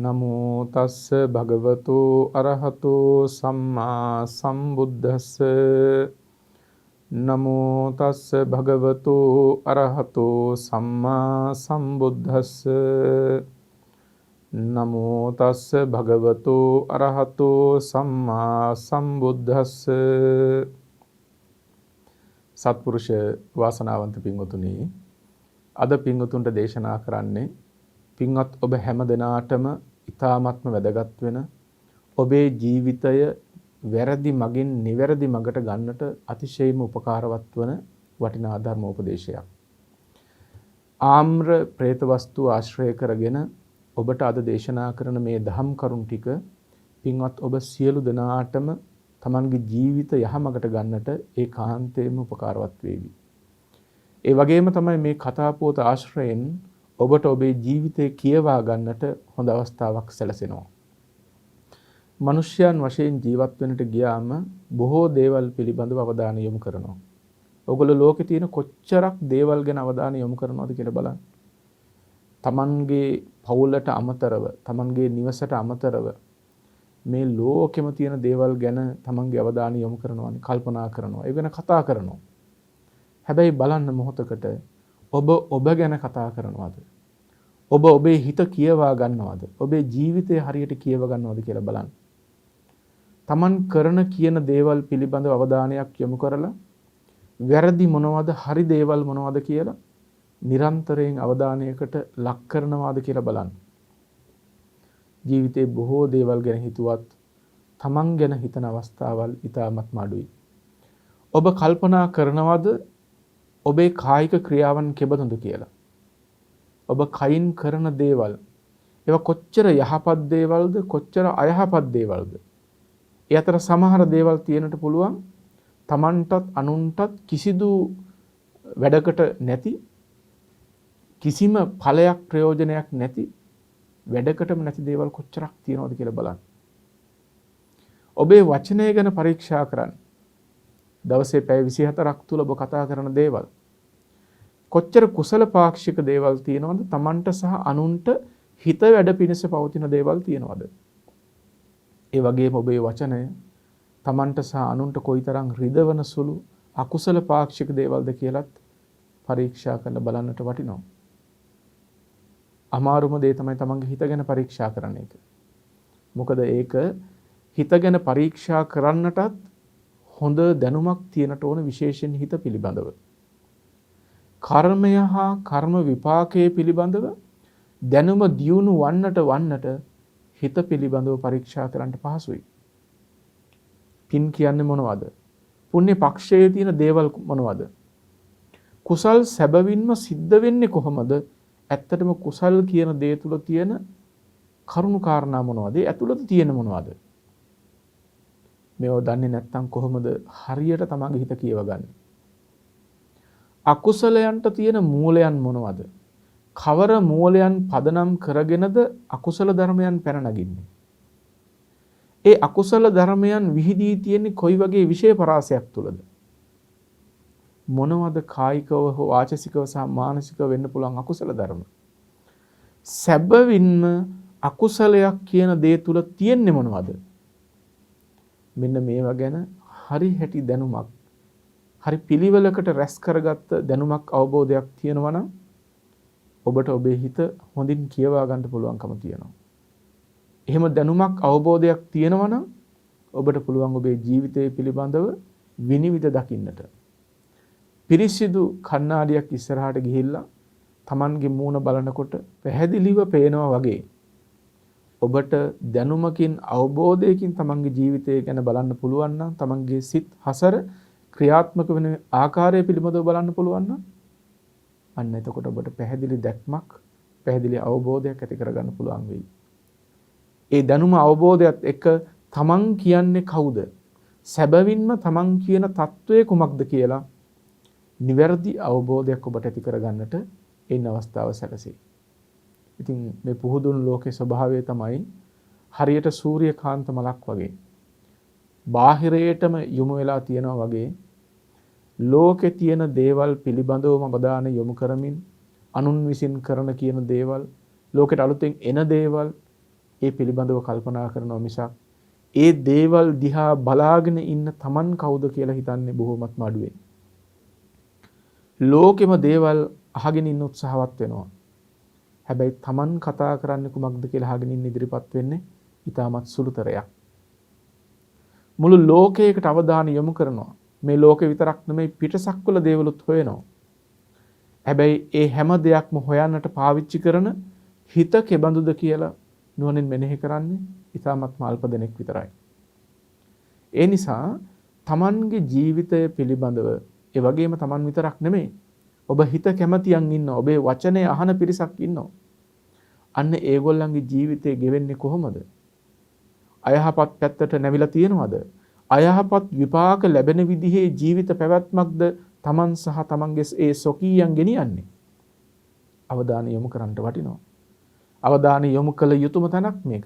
නමෝ තස්ස භගවතු අරහතෝ සම්මා සම්බුද්දස්ස නමෝ තස්ස භගවතු අරහතෝ සම්මා සම්බුද්දස්ස නමෝ තස්ස භගවතු අරහතෝ සම්මා සම්බුද්දස්ස. සත්පුරුෂ වාසනාවන්ත පින්වතුනි, අද පින්වතුන්ට දේශනා කරන්නේ පින්වත් ඔබ හැම දෙනාටම ඊ타ත්ම වැදගත් වෙන ඔබේ ජීවිතය වැරදි මගින් නිවැරදි මගට ගන්නට අතිශයින්ම උපකාරවත් වන වටිනා ධර්ම උපදේශයක්. ආම්‍ර പ്രേත වස්තු ආශ්‍රය කරගෙන ඔබට අද දේශනා කරන මේ දහම් කරුණ ටික පින්වත් ඔබ සියලු දෙනාටම තමන්ගේ ජීවිත යහමගට ගන්නට ඒකාන්තයෙන්ම උපකාරවත් වේවි. ඒ වගේම තමයි මේ කතා පුවත ආශ්‍රයෙන් ඔබට ඔබේ ජීවිතය කියවා ගන්නට හොඳ අවස්ථාවක් සැලසෙනවා. මිනිස්යන් වශයෙන් ජීවත් වෙන්නට ගියාම බොහෝ දේවල් පිළිබඳව අවධානය යොමු කරනවා. ඔයගොල්ලෝ ලෝකේ තියෙන කොච්චරක් දේවල් ගැන අවධානය යොමු කරනවද කියලා බලන්න. තමන්ගේ පවුලට අමතරව, තමන්ගේ නිවසට අමතරව මේ ලෝකෙම තියෙන දේවල් ගැන තමන්ගේ අවධානය යොමු කරනවානේ, කල්පනා කරනවා, ඒ ගැන කතා කරනවා. හැබැයි බලන්න මොහොතකට ඔබ ගැන කතා කරනවද? ඔබ ඔබේ හිත කියවා ගන්නවද? ඔබේ ජීවිතය හරියට කියව ගන්නවද කියලා බලන්න. තමන් කරන කියන දේවල් පිළිබඳව අවධානයක් යොමු කරලා වැරදි මොනවද, හරි දේවල් මොනවද කියලා නිරන්තරයෙන් අවධානයකට ලක් කරනවාද කියලා බලන්න. ජීවිතේ බොහෝ දේවල් ගැන හිතුවත් තමන් ගැන හිතන අවස්ථාවල් ඉතාමත් අඩුයි. ඔබ කල්පනා කරනවද ඔබේ කායික ක්‍රියාවන් කෙබඳුද කියලා? ඔබ කයින් කරන දේවල් ඒවා කොච්චර යහපත් දේවල්ද, කොච්චර අයහපත් දේවල්ද? ඒ අතර සමහර දේවල් තියෙනට පුළුවන් තමන්ටත් අනුන්ටත් කිසිදු වැඩකට නැති, කිසිම ඵලයක් ප්‍රයෝජනයක් නැති, වැඩකටම නැති දේවල් කොච්චරක් තියෙනවද කියලා බලන්න. ඔබේ වචනය ගැන පරීක්ෂා කරන්න. දවසේ පැය 24ක් තුල ඔබ කතා කරන දේවල් කොච්චර කුසල පාක්ෂික දේවල් තියෙනවද? තමන්ට සහ අනුන්ට හිත වැඩ පිණිස පවතින දේවල් තියෙනවද? ඒ වගේම ඔබේ වචනය තමන්ට සහ අනුන්ට කොයිතරම් රිදවන සුළු අකුසල පාක්ෂික දේවල්ද කියලත් පරීක්ෂා කරලා බලන්නට වටිනවා. අමාරුම දේ තමයි තමන්ගේ හිත ගැන පරීක්ෂා කරන එක. මොකද ඒක හිත ගැන පරීක්ෂා කරන්නටත් හොඳ දැනුමක් තියෙනට ඕන, විශේෂයෙන් හිත පිළිබඳව. කර්මය හා කර්ම විපාකයේ පිළිබඳව දැනුම දියුණු වන්නට හිත පිළිබඳව පරීක්ෂා කරන්න පහසුයි. පින් කියන්නේ මොනවද? පුණ්‍ය පක්ෂයේ තියෙන දේවල් මොනවද? කුසල් සැබවින්ම සිද්ධ වෙන්නේ කොහොමද? ඇත්තටම කුසල් කියන දේ තුල තියෙන කරුණු කාරණා මොනවද? ඒ ඇතුළත තියෙන මොනවද? මේව දන්නේ නැත්නම් කොහොමද හරියට තමන්ගේ හිත කියවගන්නේ? අකුසලයන්ට තියෙන මූලයන් මොනවද? කවර මූලයන් පදනම් කරගෙනද අකුසල ධර්මයන් පැන නගින්නේ? ඒ අකුසල ධර්මයන් විහිදී තියෙන්නේ කොයි වගේ විශේෂ පරාසයක් තුලද? මොනවද කායිකව හෝ වාචසිකව සහ මානසිකව වෙන්න පුළුවන් අකුසල ධර්ම? සැබවින්ම අකුසලයක් කියන දේ තුල තියෙන්නේ මොනවද? මෙන්න මේවා ගැන හරි හැටි දැනුමක්, හරි පිළිවෙලකට රැස් කරගත්ත දැනුමක්, අවබෝධයක් තියෙනවා නම් ඔබට ඔබේ හිත හොඳින් කියවා ගන්න පුළුවන්කම තියෙනවා. එහෙම දැනුමක්, අවබෝධයක් තියෙනවා නම් ඔබට පුළුවන් ඔබේ ජීවිතය පිළිබඳව විනිවිද දකින්නට. පිරිසිදු කණ්ණාඩියක් ඉස්සරහට ගිහිල්ලා Tamanගේ මූණ බලනකොට පැහැදිලිව පේනවා වගේ ඔබට දැනුමකින්, අවබෝධයකින් තමන්ගේ ජීවිතය ගැන බලන්න පුළුවන් නම්, තමන්ගේ සිත් හසර ක්‍රියාත්මක වෙන ආකාරය පිළිබඳව බලන්න පුළුවන් නම්, අන්න එතකොට ඔබට පැහැදිලි දැක්මක්, පැහැදිලි අවබෝධයක් ඇති කරගන්න පුළුවන් වෙයි. ඒ දැනුම, අවබෝධයත් එක්ක තමන් කියන්නේ කවුද? සැබවින්ම තමන් කියන తත්වය කුමක්ද කියලා නිවැරදි අවබෝධයක් ඔබට ඇති කරගන්නට එන්න අවස්ථාව සැලසෙයි. ඉතින් මේ පුහුදුන් ලෝකේ ස්වභාවය තමයි හරියට සූර්යකාන්ත මලක් වගේ බාහිරයටම යොමු වෙලා තියෙනවා වගේ ලෝකේ තියෙන දේවල් පිළිබඳවම අවධානය යොමු කරමින් අනුන් විසින් කරන කියන දේවල්, ලෝකෙට අලුතෙන් එන දේවල්, ඒ පිළිබඳව කල්පනා කරනවා මිසක් ඒ දේවල් දිහා බලාගෙන ඉන්න Taman කවුද කියලා හිතන්නේ බොහොමත්ම අඩුවෙන්. ලෝකෙම දේවල් අහගෙන ඉන්න උත්සාහවත් වෙනවා. හැබැයි Taman කතා කරන්නේ කුමක්ද කියලා අහගෙන ඉන්න ඉදිරිපත් වෙන්නේ ඊටමත් සුළුතරයක්. මුළු ලෝකයකට අවධානය යොමු කරනවා. මේ ලෝකෙ විතරක් නෙමෙයි පිටසක්වල දේවලුත් හොයනවා. හැබැයි ඒ හැම දෙයක්ම හොයන්නට පාවිච්චි කරන හිත කෙබඳුද කියලා නුවණින් මෙනෙහි කරන්නේ ඊටමත් අල්ප දෙනෙක් විතරයි. ඒ නිසා Tamanගේ ජීවිතය පිළිබඳව ඒ වගේම Taman විතරක් නෙමෙයි ඔබ හිත කැමතියන් ඉන්නවා. ඔබේ වචනේ අහන පිරිසක් ඉන්නවා. අන්න ඒගොල්ලන්ගේ ජීවිතේ ගෙවෙන්නේ කොහොමද? අයහපත් පැත්තට නැවිලා තියෙනවද? අයහපත් විපාක ලැබෙන විදිහේ ජීවිත පැවැත්මක්ද Taman සහ Tamanගේ ඒ සොකීයන් ගෙනියන්නේ? අවධානය යොමු කරන්නට වටිනවා. අවධානය යොමු කළ යුතුම තැනක් මේක.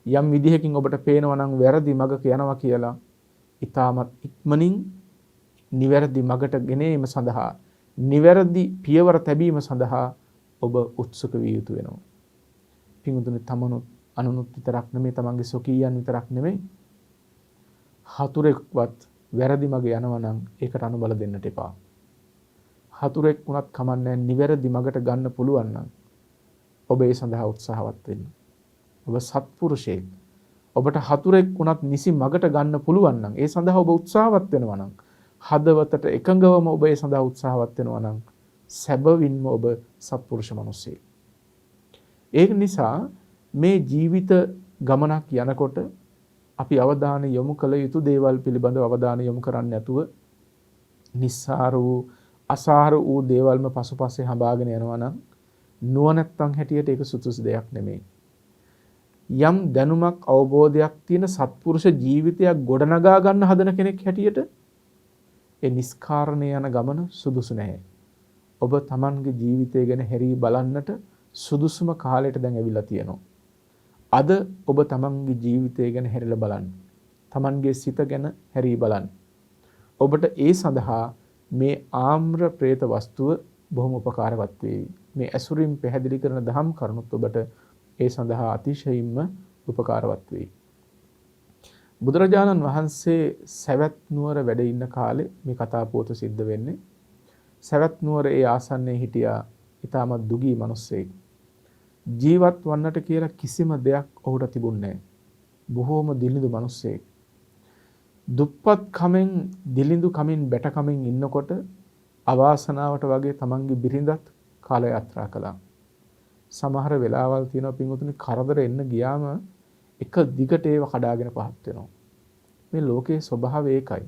යම් විදිහකින් ඔබට පේනවා නම් වැරදි මගක යනවා කියලා ඊටමත් ඉක්මනින් නිවැරදි මගට ගෙනීම සඳහා නිවැරදි පියවර තැබීම සඳහා ඔබ උත්සුක විය යුතු වෙනවා. පින්වතුනි තමනුත් අනුනුත් විතරක් නෙමෙයි තමන්ගේ සොකීයන් විතරක් නෙමෙයි හතුරෙක්වත් වැරදි මග යනවා නම් ඒකට අනුබල දෙන්නට එපා. හතුරෙක් වුණත් කමන්නේ නිවැරදි මගට ගන්න පුළුවන් නම් ඔබ ඒ සඳහා උත්සාහවත් වෙන්න. ඔබ සත්පුරුෂයෙක්. ඔබට හතුරෙක් වුණත් නිසි මගට ගන්න පුළුවන් නම් ඒ සඳහා ඔබ උත්සාහවත් වෙනවා නම් හදවතට එකඟවම ඔබ ඒ සඳහා උත්සාහවත් වෙනවා නම් සැබවින්ම ඔබ සත්පුරුෂ මිනිසෙක්. ඒක නිසා මේ ජීවිත ගමනක් යනකොට අපි අවධානය යොමු කළ යුතු දේවල් පිළිබඳව අවධානය යොමු කරන්නේ නැතුව නිස්සාර වූ අසාර වූ දේවල්ම පසුපස්සේ හඹාගෙන යනවා නම් නුවණැත්තන් හැටියට ඒක සුදුසු දෙයක් නෙමෙයි. යම් දැනුමක් අවබෝධයක් තියෙන සත්පුරුෂ ජීවිතයක් ගොඩනගා ගන්න හදන කෙනෙක් හැටියට ඒ නිස්කාරණය යන ගමන සුදුසු නැහැ. ඔබ Tamanගේ ජීවිතය ගැන හැරී බලන්නට සුදුසුම කාලයට දැන් ඇවිල්ලා තියෙනවා. අද ඔබ Tamanගේ ජීවිතය ගැන හැරිලා බලන්න. Tamanගේ සිත ගැන හැරී බලන්න. ඔබට ඒ සඳහා මේ ආම්‍ර പ്രേත වස්තුව බොහොම උපකාරවත් වේවි. මේ ඇසුරින් පැහැදිලි කරන දහම් කරුණුත් ඔබට ඒ සඳහා අතිශයින්ම උපකාරවත් වෙයි. බුදුරජාණන් වහන්සේ සවැත් නුවර වැඩ ඉන්න කාලේ මේ කතා පොත සිද්ධ වෙන්නේ. සවැත් නුවර ඒ ආසන්නයේ හිටියා ඊටමත් දුගී මිනිස්සෙක්. ජීවත් වන්නට කියලා කිසිම දෙයක් ඔහුට තිබුණේ නැහැ. බොහෝම දිලිඳු මිනිස්සෙක්. දුප්පත් කමෙන් දිලිඳු කමින් බැට කමින් ඉන්නකොට අවාසනාවට වගේ තමන්ගේ බිරිඳත් කාල යාත්‍රා කළා. සමහර වෙලාවල් තියෙනවා පින්වතුනි කරදර එන්න ගියාම එක දිගට ඒව කඩාගෙන පහත් වෙනවා. මේ ලෝකයේ ස්වභාවය ඒකයි.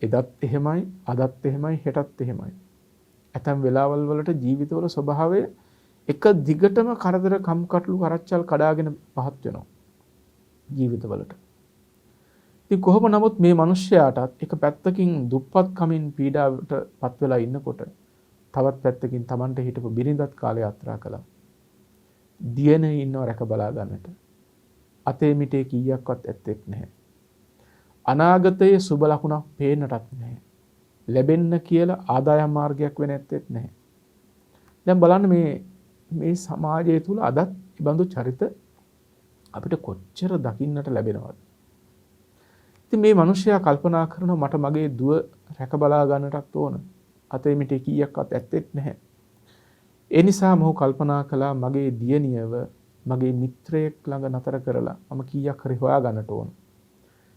එදත් එහෙමයි, අදත් එහෙමයි, හෙටත් එහෙමයි. ඇතම් වෙලාවල් වලට ජීවිතවල ස්වභාවය එක දිගටම කරදර කම්කටොළු කරච්චල් කඩාගෙන පහත් වෙනවා ජීවිතවලට. ඉතින් කොහොම නමුත් මේ මිනිස්යාටත් එක පැත්තකින් දුප්පත් කමින් පීඩාවට පත් වෙලා ඉන්නකොට තවත් පැත්තකින් Tamanට හිටපු බිරිඳත් කාල යාත්‍රා කළා. දියනේ ඉන්නව රැක බලා ගන්නට. අතේ මිටේ කීයක්වත් ඇත්තෙත් නැහැ. අනාගතයේ සුබ ලකුණක් පේන්නටත් නැහැ. ලැබෙන්න කියලා ආදායම් මාර්ගයක් වෙන්නේ නැත්තේත් නැහැ. දැන් බලන්න මේ සමාජය තුල අදත් ඉබඳු චරිත අපිට කොච්චර දකින්නට ලැබෙනවද? ඉතින් මේ මිනිසයා කල්පනා කරනවා මට මගේ දුව රැක බලා ගන්නටත් ඕන. අතේ මිටේ කීයක්වත් ඇත්තෙත් නැහැ. ඒ නිසා මම කල්පනා කළා මගේ දියණියව මගේ මිත්‍රයෙක් ළඟ නතර කරලා මම කීයක් හරි හොයා ගන්නට ඕන.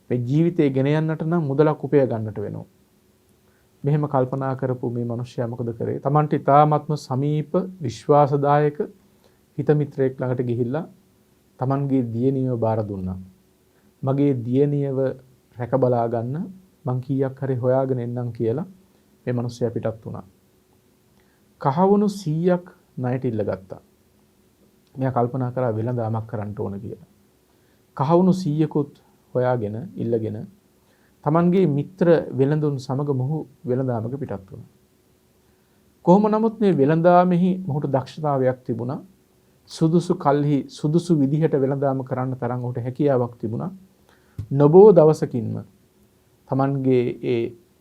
මේ ජීවිතේ ගෙන යන්නට නම් මුදලක් උපය ගන්නට වෙනවා. මෙහෙම කල්පනා කරපු මේ මිනිසයා මොකද කරේ? Tamanට ඉතාමත්ම සමීප විශ්වාසදායක හිත මිත්‍රයෙක් ළඟට ගිහිල්ලා Tamanගේ දියණියව බාර දුන්නා. මගේ දියණියව රැක බලා ගන්න මං කීයක් හරි හොයාගෙන එන්නම් කියලා මේ මිනිසයා පිටත් වුණා. කහවණු 100ක් ණයට ඉල්ලගත්තා. මෙයා කල්පනා කරා වෙළඳාමක් කරන්න ඕන කියලා. කහවණු 100කුත් හොයාගෙන ඉල්ලගෙන Tamanගේ මිත්‍ර වෙළඳුන් සමග මොහු වෙළඳාමක පිටත් වුණා. කොහොම නමුත් මේ වෙළඳාමෙහි මොහුට දක්ෂතාවයක් තිබුණා. සුදුසු කල්හි සුදුසු විදිහට වෙළඳාම කරන්න තරම් ඔහුට හැකියාවක් තිබුණා. නොබෝ දවසකින්ම Tamanගේ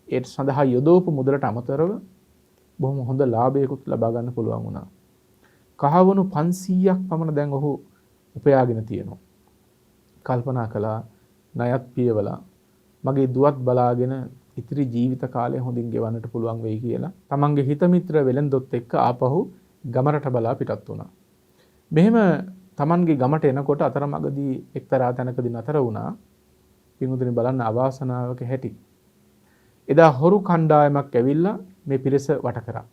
ඒ සඳහා යොදවපු මුදලට අමතරව බොහොම හොඳ ලාභයකුත් ලබා ගන්න පුළුවන් වුණා. කහවණු 500ක් පමණ දැන් ඔහු උපයාගෙන තියෙනවා. කල්පනා කළා ණයත් පියවලා මගේ දුවත් බලාගෙන ඉතිරි ජීවිත කාලය හොඳින් ගෙවන්නට පුළුවන් වෙයි කියලා තමන්ගේ හිත මිත්‍ර වෙලෙන්දොත් එක්ක ආපහු ගමරට බලා පිටත් වුණා. මෙහෙම තමන්ගේ ගමට එනකොට අතරමඟදී එක්තරා තැනකදී නතර වුණා. පින්වතුනි බලන්න අවාසනාවක හැටි. එදා හොරු කණ්ඩායමක් ඇවිල්ලා මේ පිරිස වට කරා.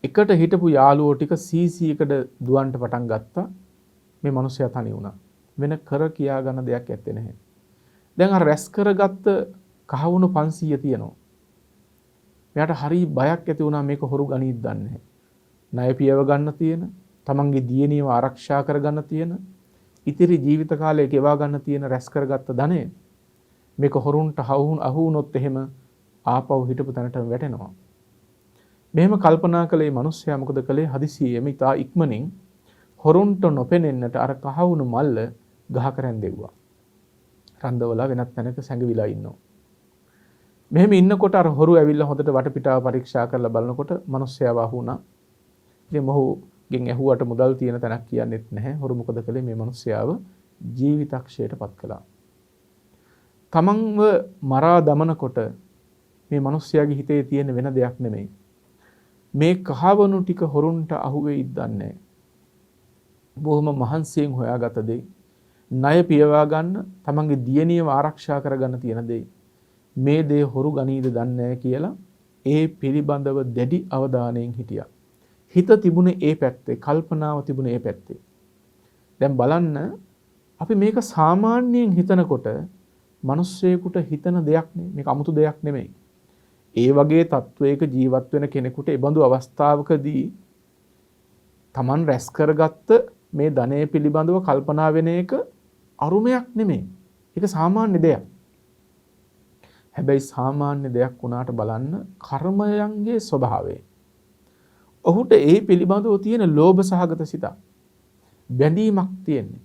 එකට හිටපු යාළුවෝ ටික සීසීයකට දුවන්ට පටන් ගත්තා. මේ මිනිස්සයා තනි වුණා. වෙන කර කියා ගන්න දෙයක් ඇත්තේ නැහැ. දැන් අර රැස් කරගත්ත කහවණු 500 තියෙනවා. මෙයාට හරි බයක් ඇති වුණා මේක හොරු ගණීත් දන්නේ නැහැ. ණය පියව ගන්න තියෙන, තමන්ගේ දියණියව ආරක්ෂා කරගන්න තියෙන, ඉතිරි ජීවිත කාලය ගෙවා ගන්න තියෙන රැස් කරගත්ත ධනය මේක හොරුන්ට අහු වුණොත් එහෙම ආපහු හිටපු තැනටම වැටෙනවා. මෙහෙම කල්පනා කළේ මිනිස්සයා මොකද කළේ? හදිසියෙම ඉතා ඉක්මනින් හොරුන්ට නොපෙනෙන්නට අර කහවණු මල්ල ගහක රැන්දෙව්වා. රන්දවලා වෙනත් තැනක සැඟවිලා ඉන්නවා. මෙහෙම ඉන්නකොට අර හොරු ඇවිල්ලා හොඳට වටපිටාව පරීක්ෂා කරලා බලනකොට මිනිස්සයා වහු වුණා. ඉතින් මොහුගෙන් ඇහුවට මුදල් තියෙන තැනක් කියන්නෙත් නැහැ. හොරු මොකද කළේ? මේ මිනිස්සයාව ජීවිතක්ෂයට පත් කළා. තමන්ව මරා දමනකොට මේ මිනිස්සයාගේ හිතේ තියෙන වෙන දෙයක් නෙමෙයි. මේ කහවණු ටික හොරුන්ට අහුවෙයිද දන්නේ. බොහොම මහන්සියෙන් හොයාගත දෙයි. ණය පියවා ගන්න, තමන්ගේ දියණියව ආරක්ෂා කරගන්න තියෙන දෙයි. මේ දේ හොරු ගනීද දන්නේ කියලා ඒ පිළිබඳව දැඩි අවධානයෙන් හිටියා. හිත තිබුණේ ඒ පැත්තේ, කල්පනාව තිබුණේ ඒ පැත්තේ. දැන් බලන්න අපි මේක සාමාන්‍යයෙන් හිතනකොට මිනිස්සෙකුට හිතන දෙයක් නෙමෙයි. මේක 아무තු දෙයක් නෙමෙයි. ඒ වගේ තත්වයක ජීවත් වෙන කෙනෙකුට ඒ බඳු අවස්ථාවකදී Taman රැස් කරගත්ත මේ ධනය පිළිබඳව කල්පනා වෙන එක අරුමයක් නෙමෙයි. ඒක සාමාන්‍ය දෙයක්. හැබැයි සාමාන්‍ය දෙයක් වුණාට බලන්න කර්මයන්ගේ ස්වභාවය. ඔහුට ඒ පිළිබඳව තියෙන ලෝභ සහගත සිත. බැඳීමක් තියෙන්නේ.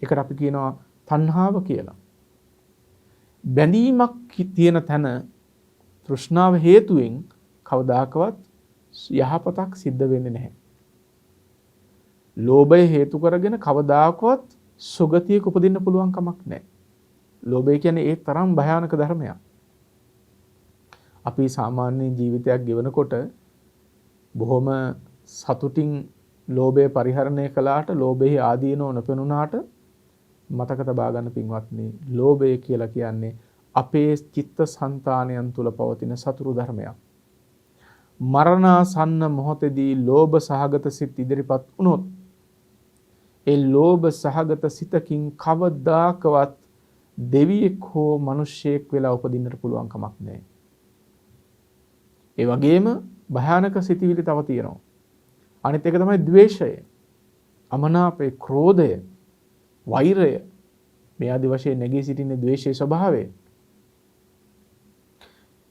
ඒකට අපි කියනවා තණ්හාව කියලා. බැඳීමක් තියෙන තැන තෘෂ්ණාව හේතුවෙන් කවදාකවත් යහපතක් සිද්ධ වෙන්නේ නැහැ. ලෝභය හේතු කරගෙන කවදාකවත් සුගතියක උපදින්න පුළුවන් කමක් නැහැ. ලෝභය කියන්නේ ඒ තරම් භයානක ධර්මයක්. අපි සාමාන්‍ය ජීවිතයක් ගෙවනකොට බොහොම සතුටින් ලෝභය පරිහරණය කළාට ලෝභයේ ආදීනව නොපෙනුනාට මතක තබා ගන්න පින්වත්නි, ලෝභය කියලා කියන්නේ අපේ චිත්ත සංතානයන් තුල පවතින සතුරු ධර්මයක්. මරණාසන්න මොහොතේදී ලෝභ සහගත සිත් ඉදිරිපත් වුණොත් ඒ ලෝභ සහගත සිතකින් කවදාකවත් දෙවියෙක් හෝ මිනිසෙක් වෙලා උපදින්නට පුළුවන් කමක් නැහැ. ඒ වගේම භයානක සිතිවිලි තව තියෙනවා. අනිත් එක තමයි ද්වේෂය, අමනාපය, ක්‍රෝධය, වෛරය. මේ ආදි වශයෙන් නැගී සිටින ද්වේෂයේ ස්වභාවය.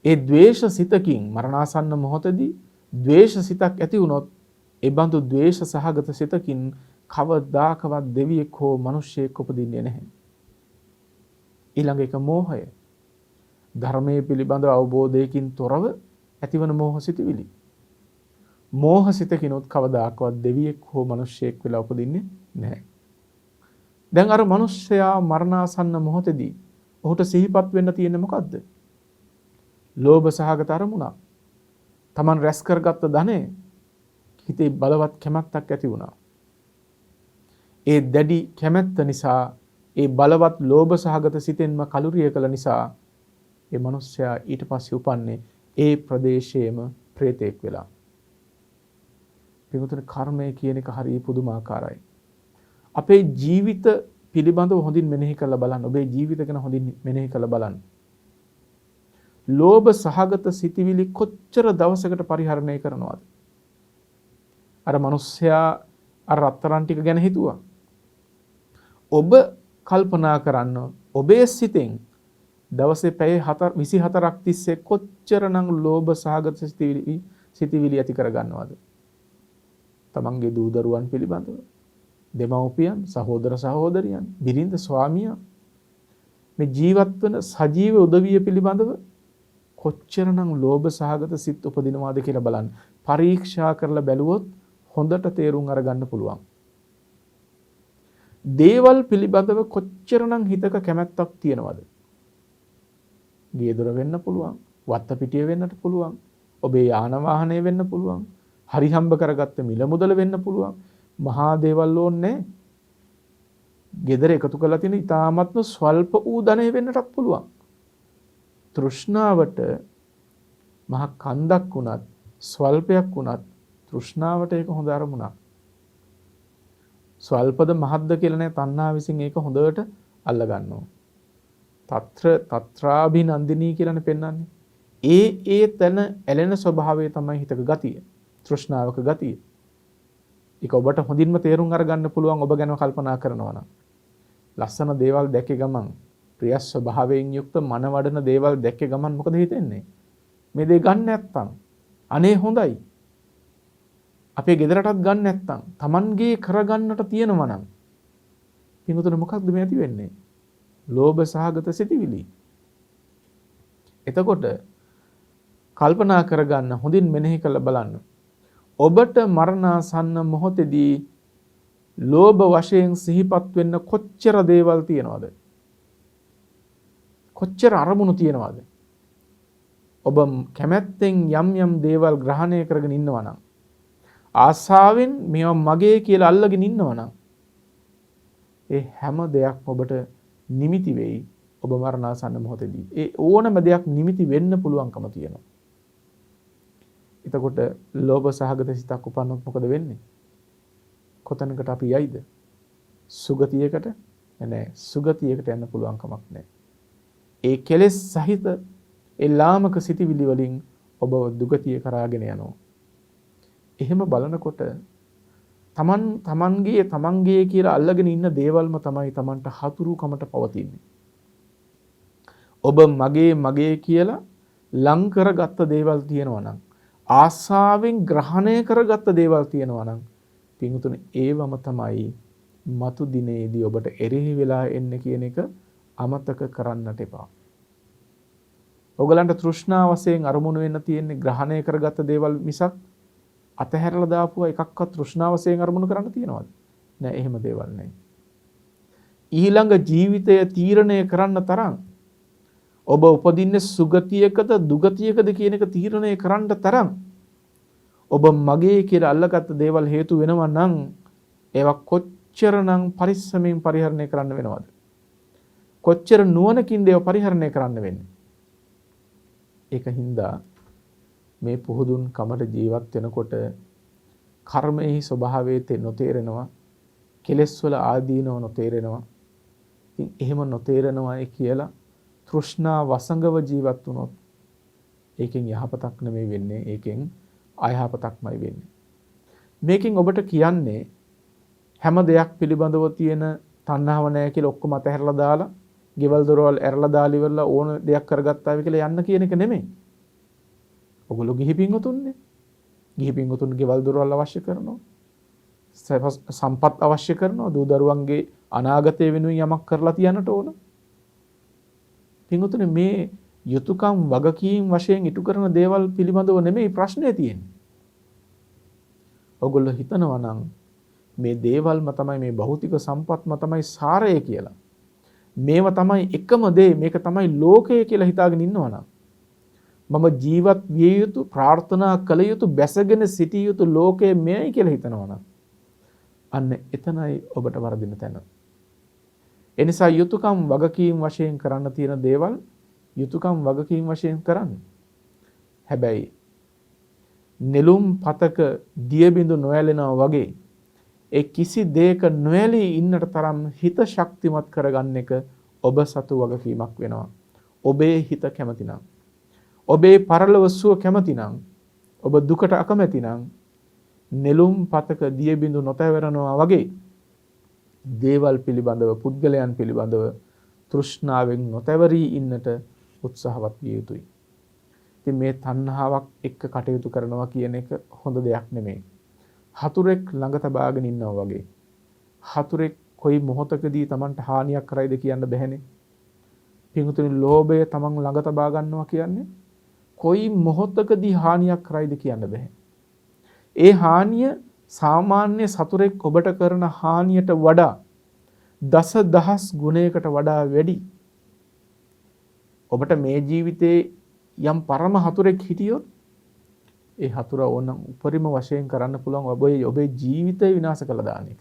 ඒ ද්වේෂ සිතකින් මරණාසන්න මොහොතදී ද්වේෂ සිතක් ඇති වුණොත් ඒ බඳු ද්වේෂ සහගත සිතකින් කවදාකවත් දෙවියෙක් හෝ මිනිසෙක් උපදින්නේ නැහැ. ඊළඟ එක මෝහය. ධර්මයේ පිළිබඳ අවබෝධයකින් තොරව ඇතිවන මෝහ සිතවිලි. මෝහ සිතකිනුත් කවදාකවත් දෙවියෙක් හෝ මිනිසෙක් වෙලා උපදින්නේ නැහැ. දැන් අර මිනිසයා මරණාසන්න මොහොතේදී ඔහුට සිහිපත් වෙන්න තියෙන්නේ මොකද්ද? ලෝභ සහගත අරමුණක්. Taman රැස් කරගත්ත ධනෙ හිතේ බලවත් කැමැත්තක් ඇති වුණා. ඒ දැඩි කැමැත්ත නිසා, ඒ බලවත් ලෝභ සහගත සිතෙන්ම කලුරිය කළ නිසා ඒ මිනිසයා ඊට පස්සේ උපන්නේ ඒ ප්‍රදේශයේම ප්‍රේතෙක් වෙලා. පිටුතර කර්මය කියන එක හරිය පුදුමාකාරයි. අපේ ජීවිත පිළිබඳව හොඳින් මෙනෙහි කරලා බලන්න. ඔබේ ජීවිත ගැන හොඳින් මෙනෙහි කරලා බලන්න. ලෝභ සහගත සිතිවිලි කොච්චර දවසකට පරිහරණය කරනවද? අර මිනිස්සයා අර රත්තරන් ටික ගැන හිතුවා. ඔබ කල්පනා කරන්න ඔබේ සිතෙන් දවසේ පැය 24ක් තිස්සේ කොච්චරනම් ලෝභ සහගත සිතිවිලි ඇති කරගන්නවද? තමන්ගේ දූ දරුවන් පිළිබඳව, දෙමව්පියන්, සහෝදර සහෝදරියන්, බිරිඳ, ස්වාමියා, මේ ජීවත් වන සජීව උදවිය පිළිබඳව කොච්චරනම් ලෝභ සහගත සිත් උපදිනවාද කියලා බලන්න. පරීක්ෂා කරලා බැලුවොත් හොඳට තේරුම් අරගන්න පුළුවන්. දේවල් පිළිබඳව කොච්චරනම් හිතක කැමැත්තක් තියෙනවද? ගේ දොර වෙන්න පුළුවන්, වත්ත පිටිය වෙන්නට පුළුවන්, ඔබේ යාන වාහනය වෙන්න පුළුවන්, හරි හම්බ කරගත්ත මිල මුදල වෙන්න පුළුවන්. මහා දේවල් ඕනේ. ගෙදර එකතු කරලා තියෙන ඉතාමත්ම ස්වල්ප වූ ධනෙ වෙන්නටත් පුළුවන්. තෘෂ්ණාවට මහ කන්දක් වුණත්, ස්වල්පයක් වුණත් තෘෂ්ණාවට ඒක හොඳ අරමුණක්. ස්වල්පද මහත්ද කියලා නෑ, තණ්හා විසින් ඒක හොඳට අල්ල ගන්නවා. තත්‍රාභිනන්දිනී කියලානේ පෙන්වන්නේ. ඒ තන ඇලෙන ස්වභාවය තමයි හිතක ගතිය. තෘෂ්ණාවක ගතිය. ඒක ඔබට හොඳින්ම තේරුම් අරගන්න පුළුවන් ඔබ ගැන කල්පනා කරනවා නම්. ලස්සන දේවල් දැකේ ගමන්, ප්‍රිය ස්වභාවයෙන් යුක්ත මනවඩන දේවල් දැකේ ගමන් මොකද හිතෙන්නේ? මේ දේ ගන්න නැත්තම් අනේ හොඳයි. අපේ ගෙදරටත් ගන්න නැත්තම් Tamanගේ කරගන්නට තියෙනවා නම් පිටුතුන මොකක්ද මේ ඇති වෙන්නේ? ලෝභ සහගත සිතිවිලි. එතකොට කල්පනා කරගන්න, හොඳින් මෙනෙහි කරලා බලන්න. ඔබට මරණාසන්න මොහොතේදී ලෝභ වශයෙන් සිහිපත් වෙන්න කොච්චර දේවල් තියෙනවද? කොච්චර අරමුණු තියෙනවද? ඔබ කැමැත්තෙන් යම් දේවල් ග්‍රහණය කරගෙන ඉන්නවා නම්, ආසාවෙන් මේවා මගේ කියලා අල්ලගෙන ඉන්නවා නම්, ඒ හැම දෙයක්ම ඔබට නිමිති වෙයි ඔබ මරණාසන්න මොහොතේදී. ඒ ඕනම දෙයක් නිමිති වෙන්න පුළුවන්කම තියෙනවා. එතකොට ලෝභ සහගත සිතක් උපන්නොත් මොකද වෙන්නේ? කොතනකට අපි යයිද? සුගතියකට නෑ. සුගතියකට යන්න පුළුවන් කමක් නෑ. ඒ කෙලෙස් සහිත ඒ ලාමක සිටිවිලි වලින් ඔබ දුගතිය කරාගෙන යනවා. එහෙම බලනකොට තමන්ගේ කියලා අල්ලගෙන ඉන්න දේවල්ම තමයි තමන්ට හතුරුකමට පවතින්නේ. ඔබ මගේ කියලා ලං කරගත්ත දේවල් තියෙනවා නම්, ආසාවෙන් ග්‍රහණය කරගත්ත දේවල් තියෙනවා නම්, පින්තුනේ ඒවම තමයි මතු දිනේදී ඔබට එරෙහි වෙලා එන්නේ කියන එක අමතක කරන්නට එපා. ඔයගලන්ට තෘෂ්ණා වශයෙන් අරමුණු වෙන්න තියෙන්නේ ග්‍රහණය කරගත්ත දේවල් මිසක් අතහැරලා දාපුවා එකක්වත් තෘෂ්ණා වශයෙන් අරමුණු කරන්න තියනවද? නෑ, එහෙම දේවල් නෑ. ඊළඟ ජීවිතය තීරණය කරන්න තරම්, ඔබ උපදින්නේ සුගතියකද දුගතියකද කියන එක තීරණය කරන්න තරම් ඔබ මගේ කියලා අල්ලගත්ත දේවල් හේතු වෙනවා නම් ඒවා කොච්චරනම් පරිස්සමෙන් පරිහරණය කරන්න වෙනවද? කොච්චර නුවණකින්ද ඒවා පරිහරණය කරන්න වෙන්නේ? ඒකින්ද මේ පුහුදුන් කමට ජීවත් වෙනකොට කර්මයේ ස්වභාවය නොතේරෙනවා, කෙලෙස් වල ආදීනව නොතේරෙනවා. ඉතින් එහෙම නොතේරෙනවායි කියලා තෘෂ්ණා වසංගව ජීවත් වුණොත් ඒකෙන් යහපතක් නෙමෙයි වෙන්නේ, ඒකෙන් අයහපතක්මයි වෙන්නේ. මේකෙන් ඔබට කියන්නේ හැම දෙයක් පිළිබඳව තියෙන තණ්හාව නැහැ කියලා ඔක්කොම අතහැරලා දාලා, ගෙවල් දොරවල් ඇරලා දාලා ඉවරලා ඕන දෙයක් කරගත්තා කියලා යන්න කියන එක නෙමෙයි. ඔගොල්ලෝ ගිහි පින්වතුන්නේ. ගිහි පින්වතුන් ගෙවල් දොරවල් අවශ්‍ය කරනවා. සම්පත් අවශ්‍ය කරනවා. දූ දරුවන්ගේ අනාගතය වෙනුවෙන් යමක් කරලා තියන්නට ඕන. පින්වතුනේ මේ යුතුයකම් වගකීම් වශයෙන් ඉටු කරන දේවල් පිළිබඳව නෙමෙයි ප්‍රශ්නේ තියෙන්නේ. ඔගොල්ලෝ හිතනවා නම් මේ දේවල්ම තමයි, මේ භෞතික සම්පත්ම තමයි සාරය කියලා. මේව තමයි එකම දේ, මේක තමයි ලෝකය කියලා හිතාගෙන ඉන්නවා නම්, මම ජීවත් විය යුතු, ප්‍රාර්ථනා කළ යුතු, බැසගෙන සිටිය යුතු ලෝකය මෙයයි කියලා හිතනවා නම්, අන්න එතනයි ඔබට වරදින තැන. එනිසා යුතුයකම් වගකීම් වශයෙන් කරන්න තියෙන දේවල් යුතුයකම් වගකීම් වශයෙන් කරන්න. හැබැයි නෙළුම් පතක දිය බිඳු නොඇලෙනවා වගේ ඒ කිසි දෙයක නොඇලී ඉන්නට තරම් හිත ශක්තිමත් කරගන්න එක ඔබ සතු වගකීමක් වෙනවා. ඔබේ හිත කැමතිනම්, ඔබේ පරලොව සුව කැමතිනම්, ඔබ දුකට අකමැතිනම් නෙළුම් පතක දිය බිඳු නොතැවරනවා වගේ දේවල් පිළිබඳව, පුද්ගලයන් පිළිබඳව තෘෂ්ණාවෙන් නොතැවරී ඉන්නට උත්සාහවත් විය යුතුයි. ඉතින් මේ තණ්හාවක් එක්ක කටයුතු කරනවා කියන එක හොඳ දෙයක් නෙමෙයි. හතුරෙක් ළඟ තබාගෙන ඉන්නවා වගේ. හතුරෙක් කොයි මොහොතකදී Tamanට හානියක් කරයිද කියන්න බැහැනේ. පින්තුනි, ලෝභය Taman ළඟ තබා ගන්නවා කියන්නේ කොයි මොහොතකදී හානියක් කරයිද කියන්න බැහැ. ඒ හානිය සාමාන්‍ය සතුරෙක් ඔබට කරන හානියට වඩා දසදහස් ගුණයකට වඩා වැඩි. ඔබට මේ ජීවිතේ යම් පරම හතුරෙක් හිටියොත් ඒ හතුර ඕනම් උපරිම වශයෙන් කරන්න පුළුවන් ඔබේ ජීවිතය විනාශ කළ දාන එක.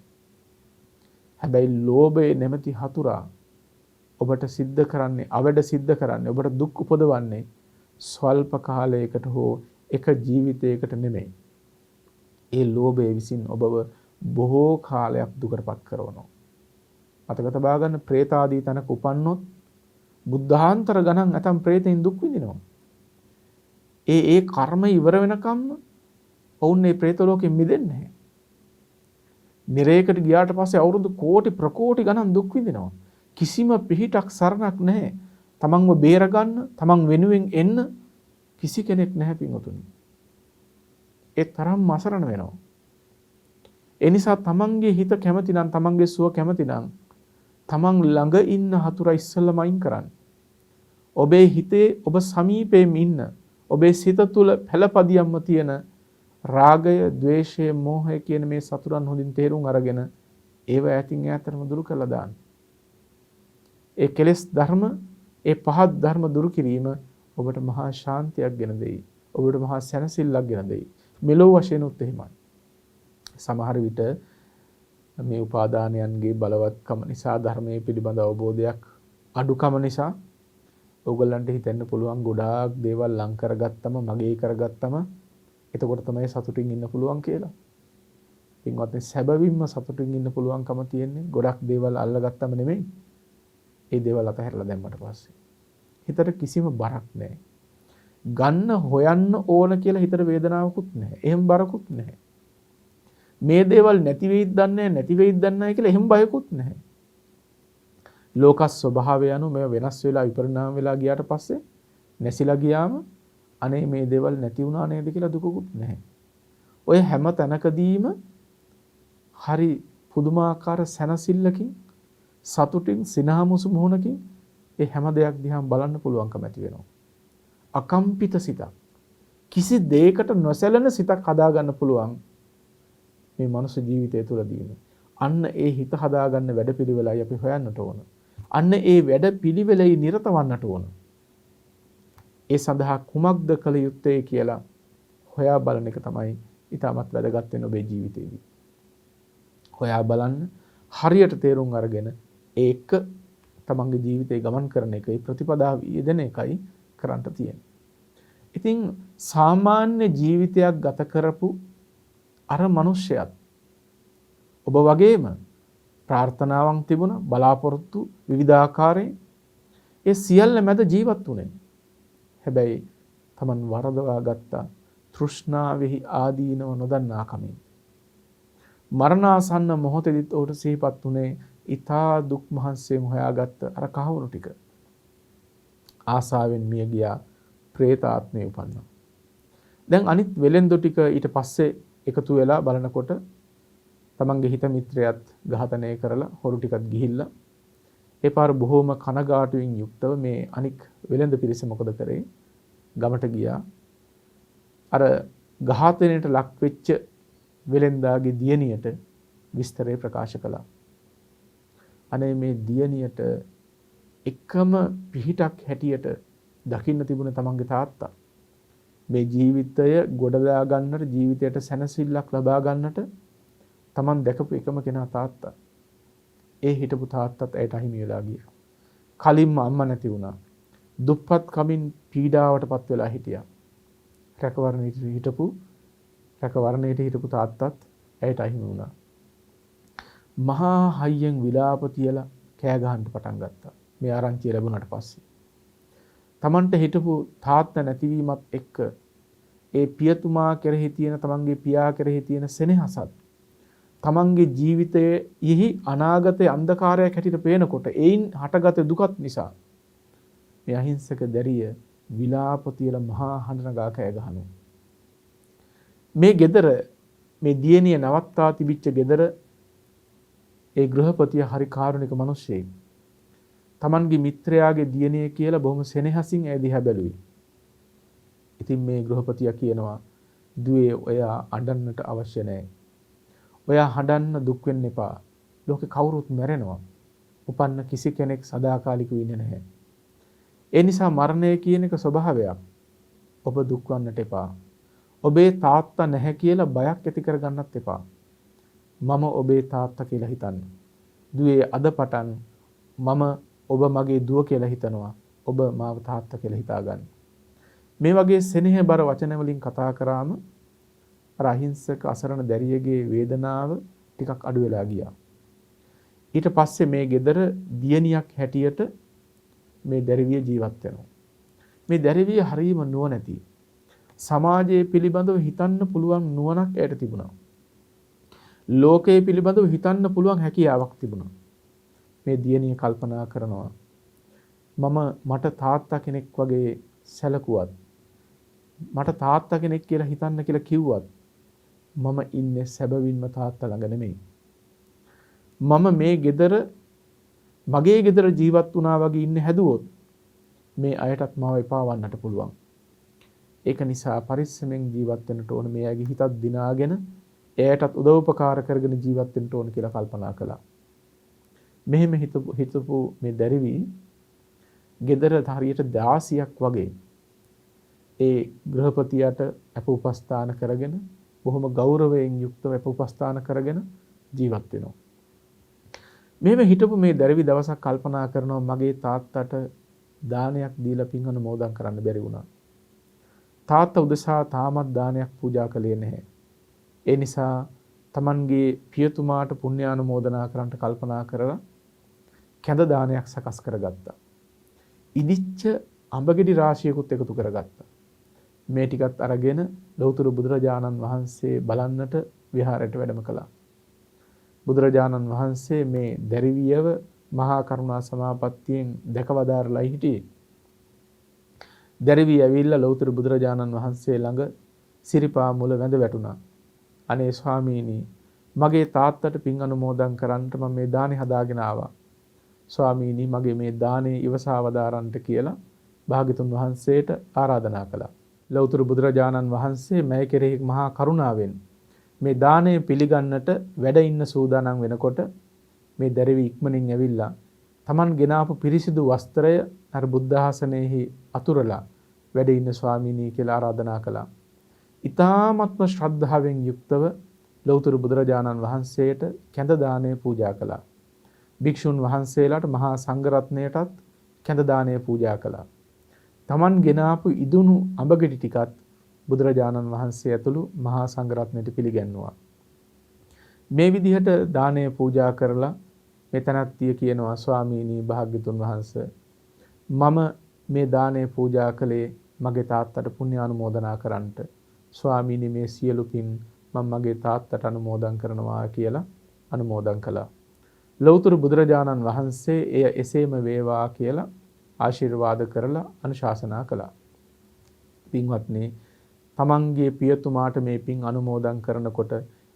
හැබැයි ලෝභයේ නැමැති හතුරා ඔබට සිද්ධ කරන්නේ අවැඩ සිද්ධ කරන්නේ ඔබට දුක් උපදවන්නේ ස්වල්ප කාලයකට හෝ එක ජීවිතයකට නෙමෙයි. ඒ ලෝභය විසින් ඔබව බොහෝ කාලයක් දුකටපත් කරනවා. මතක තබා ගන්න പ്രേත ආදී තැනක උපන්නොත් බුද්ධාන්තර ගණන් නැතම් പ്രേතෙන් දුක් විඳිනවා. ඒ කර්ම ඉවර වෙනකම්ම ඔවුන් මේ പ്രേත ලෝකෙ මිදෙන්නේ නැහැ. නිරේකට ගියාට පස්සේ අවුරුදු කෝටි ප්‍රකෝටි ගණන් දුක් විඳිනවා. කිසිම පිහිටක් සරණක් නැහැ. තමන්ව බේරගන්න, තමන් වෙනුවෙන් එන්න කිසි කෙනෙක් නැහැ පින්වතුනි. ඒ තරම් අසරණ වෙනවා. ඒ නිසා තමන්ගේ හිත කැමති නම්, තමන්ගේ සුව කැමති නම් තමන් ළඟ ඉන්න හතුරා ඉස්සෙල්ලම අයින් කරන්න. ඔබේ හිතේ ඔබ සමීපයෙන් ඉන්න, ඔබේ සිත තුළ පළපදියම්ම තියෙන රාගය, ద్వේෂය, මෝහය කියන මේ සතුරන් හොඳින් තේරුම් අරගෙන ඒව ඈතින් ඈතටම දුරු කළා දාන්න. ඒ කෙලෙස් ධර්ම, ඒ පහත් ධර්ම දුරු කිරීම ඔබට මහා ශාන්තියක් ගෙන දෙයි. ඔබට මහා සැනසෙල්ලක් ගෙන දෙයි. මෙලොව වශයෙන් උත් එහෙමයි. සමහර විට මේ උපාදානයන්ගේ බලවත්කම නිසා, ධර්මයේ පිළිබඳ අවබෝධයක් අඩුකම නිසා ඕගොල්ලන්ට හිතෙන්න පුළුවන් ගොඩාක් දේවල් ලං කරගත්තම, මගේ කරගත්තම එතකොට තමයි සතුටින් ඉන්න පුළුවන් කියලා. පින්වත්නි, සැබවින්ම සතුටින් ඉන්න පුළුවන්කම තියෙන්නේ ගොඩක් දේවල් අල්ලගත්තම නෙමෙයි. ඒ දේවල් අතහැරලා දැම්මට පස්සේ හිතට කිසිම බරක් නැහැ. ගන්න හොයන්න ඕන කියලා හිතට වේදනාවකුත් නැහැ. එහෙම බරකුත් නැහැ. මේ දේවල් නැති වෙයිද දන්නේ නැති වෙයිද දන්නේ කියලා එහෙම බයකුත් නැහැ. ලෝක ස්වභාවය අනුව මේ වෙනස් වෙලා විපරිණාම වෙලා ගියාට පස්සේ නැසිලා ගියාම අනේ මේ දේවල් නැති වුණා නේද කියලා දුකකුත් නැහැ. ඔය හැම තැනකදීම හරි පුදුමාකාර සැනසෙල්ලකින්, සතුටින්, සිනහමුසු මුහුණකින් ඒ හැම දෙයක් දිහා බලන්න පුළුවන්කම ඇති වෙනවා. අකම්පිත සිතක්, කිසි දෙයකට නොසැලෙන සිතක් හදාගන්න පුළුවන් මේ මනුස්ස ජීවිතය තුළදීම. අන්න ඒ හිත හදාගන්න වැඩපිළිවෙලයි අපි හොයන්නට ඕන. අන්න ඒ වැඩපිළිවෙලේ නිරත වන්නට ඕන. ඒ සඳහා කුමක්ද කළ යුත්තේ කියලා හොයා බලන එක තමයි ඊටමත් වැදගත් වෙන ඔබේ ජීවිතේදී. හොයා බලන්න, හරියට තේරුම් අරගෙන ඒක තමන්ගේ ජීවිතේ ගමන් කරන එකයි, ප්‍රතිපදාව යෙදෙන එකයි කරන්න තියෙන්නේ. ඉතින් සාමාන්‍ය ජීවිතයක් ගත කරපු අර මිනිස්සයත් ඔබ වගේම ප්‍රාර්ථනාවන් තිබුණා, බලාපොරොත්තු විවිධාකාරයෙන්, ඒ සියල්ල මැද ජීවත් වුණේ. හැබැයි තමන් වරදවා ගත්ත තෘෂ්ණාවෙහි ආදීනව නොදන්නා කමින් මරණාසන්න මොහොතේදීත් ඔහුට සිහිපත් වුණේ ඊතා දුක් මහන්සියෙන් හොයාගත්ත අර කහවණු ටික. ආසාවෙන් මිය ගියා, പ്രേත ආත්මේ උපන්නා. දැන් අනිත් වෙලෙන්දු ටික ඊට පස්සේ එකතු වෙලා බලනකොට තමන්ගේ හිත මිත්‍රයත් ඝාතනය කරලා හොරු ටිකත් ගිහිල්ලා ඒ පාර බොහෝම කනගාටුවෙන් යුක්තව මේ අනික් වෙලෙන්ද පිරිස මොකද කරේ? ගමට ගියා. අර ඝාතනයට ලක් වෙච්ච වෙලෙන්දාගේ දියණියට විස්තරය ප්‍රකාශ කළා. අනේ මේ දියණියට එකම පිහිටක් හැටියට දකින්න තිබුණ තමන්ගේ තාත්තා. මේ ජීවිතය ගොඩදා ගන්නට, ජීවිතයට සැනසෙල්ලක් ලබා ගන්නට තමන් දැකපු එකම කෙනා තාත්තා. ඒ හිටපු තාත්තත් ඇයට අහිමි වෙලා ගියා. කලින්ම අම්මා නැති වුණා. දුප්පත් කමින් පීඩාවටපත් වෙලා හිටියා. රැකවරණයට හිටපු තාත්තත් ඇයට අහිමි වුණා. මහා හයියෙන් විලාප තියලා කෑ ගහන්න පටන් ගත්තා. මේ ආරංචිය ලැබුණාට පස්සේ. තමන්ට හිටපු තාත්තා නැතිවීමත් එක්ක ඒ පියතුමා කෙරෙහි තියෙන, තමන්ගේ පියා කෙරෙහි තියෙන සෙනෙහසත්, තමන්ගේ ජීවිතයේ අනාගතයේ අන්ධකාරයක් හැටියට පේනකොට එයින් හටගත දුකත් නිසා මේ අහිංසක දැරිය විලාප තියලා මහා හඬ නගා කෑ ගහනවා. මේ ගෙදර, මේ දියණිය නවත්තා තිබිච්ච ගෙදර ඒ ගෘහපතිය හරි කාරුණික මිනිස්සෙක්. තමන්ගේ මිත්‍රයාගේ දියණිය කියලා බොහොම සෙනෙහසින් ඒ දිහා බැලුවේ. ඉතින් මේ ගෘහපතියා කියනවා, "දුවේ, ඔයා අඬන්නට අවශ්‍ය නැහැ. ඔයා හඬන්න දුක් වෙන්න එපා. ලෝකේ කවුරුත් මැරෙනවා. උපන්න කිසි කෙනෙක් සදාකාලිකව ඉන්නේ නැහැ. ඒ නිසා මරණය කියන එක ස්වභාවයක්. ඔබ දුක් වන්නට එපා. ඔබේ තාත්තා නැහැ කියලා බයක් ඇති කරගන්නත් එපා. මම ඔබේ තාත්තා කියලා හිතන්න. දුවේ අද පටන් මම ඔබ මගේ දුව කියලා හිතනවා. ඔබ මාව තාත්තා කියලා හිතාගන්න. මේ වගේ සෙනෙහබර වචන වලින් කතා කරාම අර අහිංසක අසරණ දැරියගේ වේදනාව ටිකක් අඩු වෙලා ගියා. ඊට පස්සේ මේ ගෙදර දියණියක් හැටියට මේ දැරිවිය ජීවත් වෙනවා. මේ දැරිවිය හරීම නුවණැති. සමාජයේ පිළිබඳව හිතන්න පුළුවන් නුවණක් ඇයට තිබුණා. ලෝකයේ පිළිබඳව හිතන්න පුළුවන් හැකියාවක් තිබුණා. මේ දියණිය කල්පනා කරනවා මට තාත්තා කෙනෙක් වගේ සැලකුවත් මට තාත්තා කෙනෙක් කියලා හිතන්න කියලා කිව්වත් මම ඉන්නේ සැබවින්ම තාත්තා ළඟ නෙමෙයි. මම මේ ගෙදර මගේ ගෙදර ජීවත් වුණා වගේ ඉන්න හැදුවොත් මේ අයටත් මාව එපා වන්නට පුළුවන්. ඒක නිසා පරිස්සමෙන් ජීවත් වෙන්නට ඕන. මේ අයගේ හිතත් දිනාගෙන එයටත් උදව්පකාර කරගෙන ජීවත් වෙන්න ඕන කියලා කල්පනා කළා. මෙහෙම හිතපු මේ දැරිවි ගෙදර හරියට 16ක් වගේ ඒ ගෘහපතියට අප උපස්ථාන කරගෙන බොහොම ගෞරවයෙන් යුක්තව අප උපස්ථාන කරගෙන ජීවත් වෙනවා. මෙහෙම හිටපු මේ දැරිවි දවසක් කල්පනා කරනවා මගේ තාත්තට දානයක් දීලා පින් අනුමෝදන් කරන්න බැරි වුණා. තාත්තා උදෙසා තාමත් දානයක් පූජා කළේ නැහැ. ඒ නිසා Tamanගේ පියතුමාට පුණ්‍යානුමෝදනා කරන්න කල්පනා කරලා කැඳ දානයක් සකස් කරගත්තා. ඉදිච්ච අඹගෙඩි රාශියකුත් එකතු කරගත්තා. මේ ටිකත් අරගෙන ලෞතර බුදුරජාණන් වහන්සේ බලන්නට විහාරයට වැඩම කළා. බුදුරජාණන් වහන්සේ මේ දැරිවියව මහා කරුණා සමාපත්තියෙන් දැකවදාරලා හිටියේ. දැරිවිය ඇවිල්ලා ලෞතර බුදුරජාණන් වහන්සේ ළඟ සිරිපා මුල වැඳ වැටුණා. අනේ ස්වාමීනි මගේ තාත්තට පින් අනුමෝදන් කරන්නට මම මේ දානේ හදාගෙන ආවා. ස්වාමීනි මගේ මේ දානේ ඉවසා වදාරන්නට කියලා භාග්‍යතුන් වහන්සේට ආරාධනා කළා. ලෞතර බුදුරජාණන් වහන්සේ මෑ කෙරෙහි මහා කරුණාවෙන් මේ දාණය පිළිගන්නට වැඩ ඉන්න සූදානම් වෙනකොට මේ දැරිවි ඉක්මනින් ඇවිල්ලා Taman ගෙනාපු පිරිසිදු වස්ත්‍රය අර බුද්ධ ආසනයේහි අතුරලා වැඩ ඉන්න ස්වාමීනි කියලා ආරාධනා කළා. ඊ타ත්ම ශ්‍රද්ධාවෙන් යුක්තව ලෞතර බුදුරජාණන් වහන්සේට කැඳ දාණය පූජා කළා. භික්ෂුන් වහන්සේලාට මහා සංඝරත්නයටත් කැඳ දාණය පූජා කළා. Taman ගෙනාපු ඉදුණු අඹගෙඩි ටිකත් බුදුරජාණන් වහන්සේ ඇතුළු මහා සංඝරත්නයට පිළිගැන්වුවා. මේ විදිහට දාණය පූජා කරලා මෙතනත්තිය කියනවා ස්වාමීනි භාග්‍යතුන් වහන්සේ මම මේ දාණය පූජා කළේ මගේ තාත්තට පුණ්‍යානුමෝදනා කරන්නට. ස්වාමීනි මේ සියලු පින් මම මගේ තාත්තට අනුමෝදන් කරනවා කියලා අනුමෝදන් කළා. ලෞතර බුදුරජාණන් වහන්සේ එය එසේම වේවා කියලා ආශිර්වාද කරලා අනුශාසනා කළා. පින්වත්නි තමන්ගේ පියතුමාට මේ පින් අනුමෝදන් කරනකොට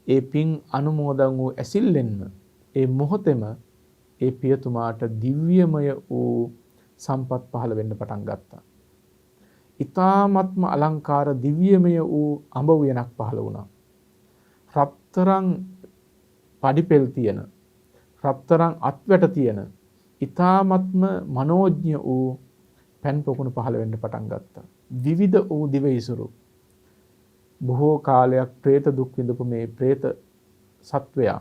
ඒ පින් අනුමෝදන් වූ ඇසිල්ලෙන්ම ඒ මොහොතේම ඒ පියතුමාට දිව්‍යමය වූ සම්පත් පහළ වෙන්න පටන් ගත්තා. ඊ타ත්ම අලංකාර දිව්‍යමය වූ අඹ උයනක් පහළ වුණා. රත්තරන් පඩිපෙල් තියෙන රත්තරන් අත්වැට තියෙන ඊ타ත්ම මනෝඥ වූ පෙන් පොකුණු පහළ වෙන්න පටන් ගත්තා. විවිධ වූ දිවයිසුරු බොහෝ කාලයක් പ്രേත දුක් විඳපු මේ പ്രേත සත්වයා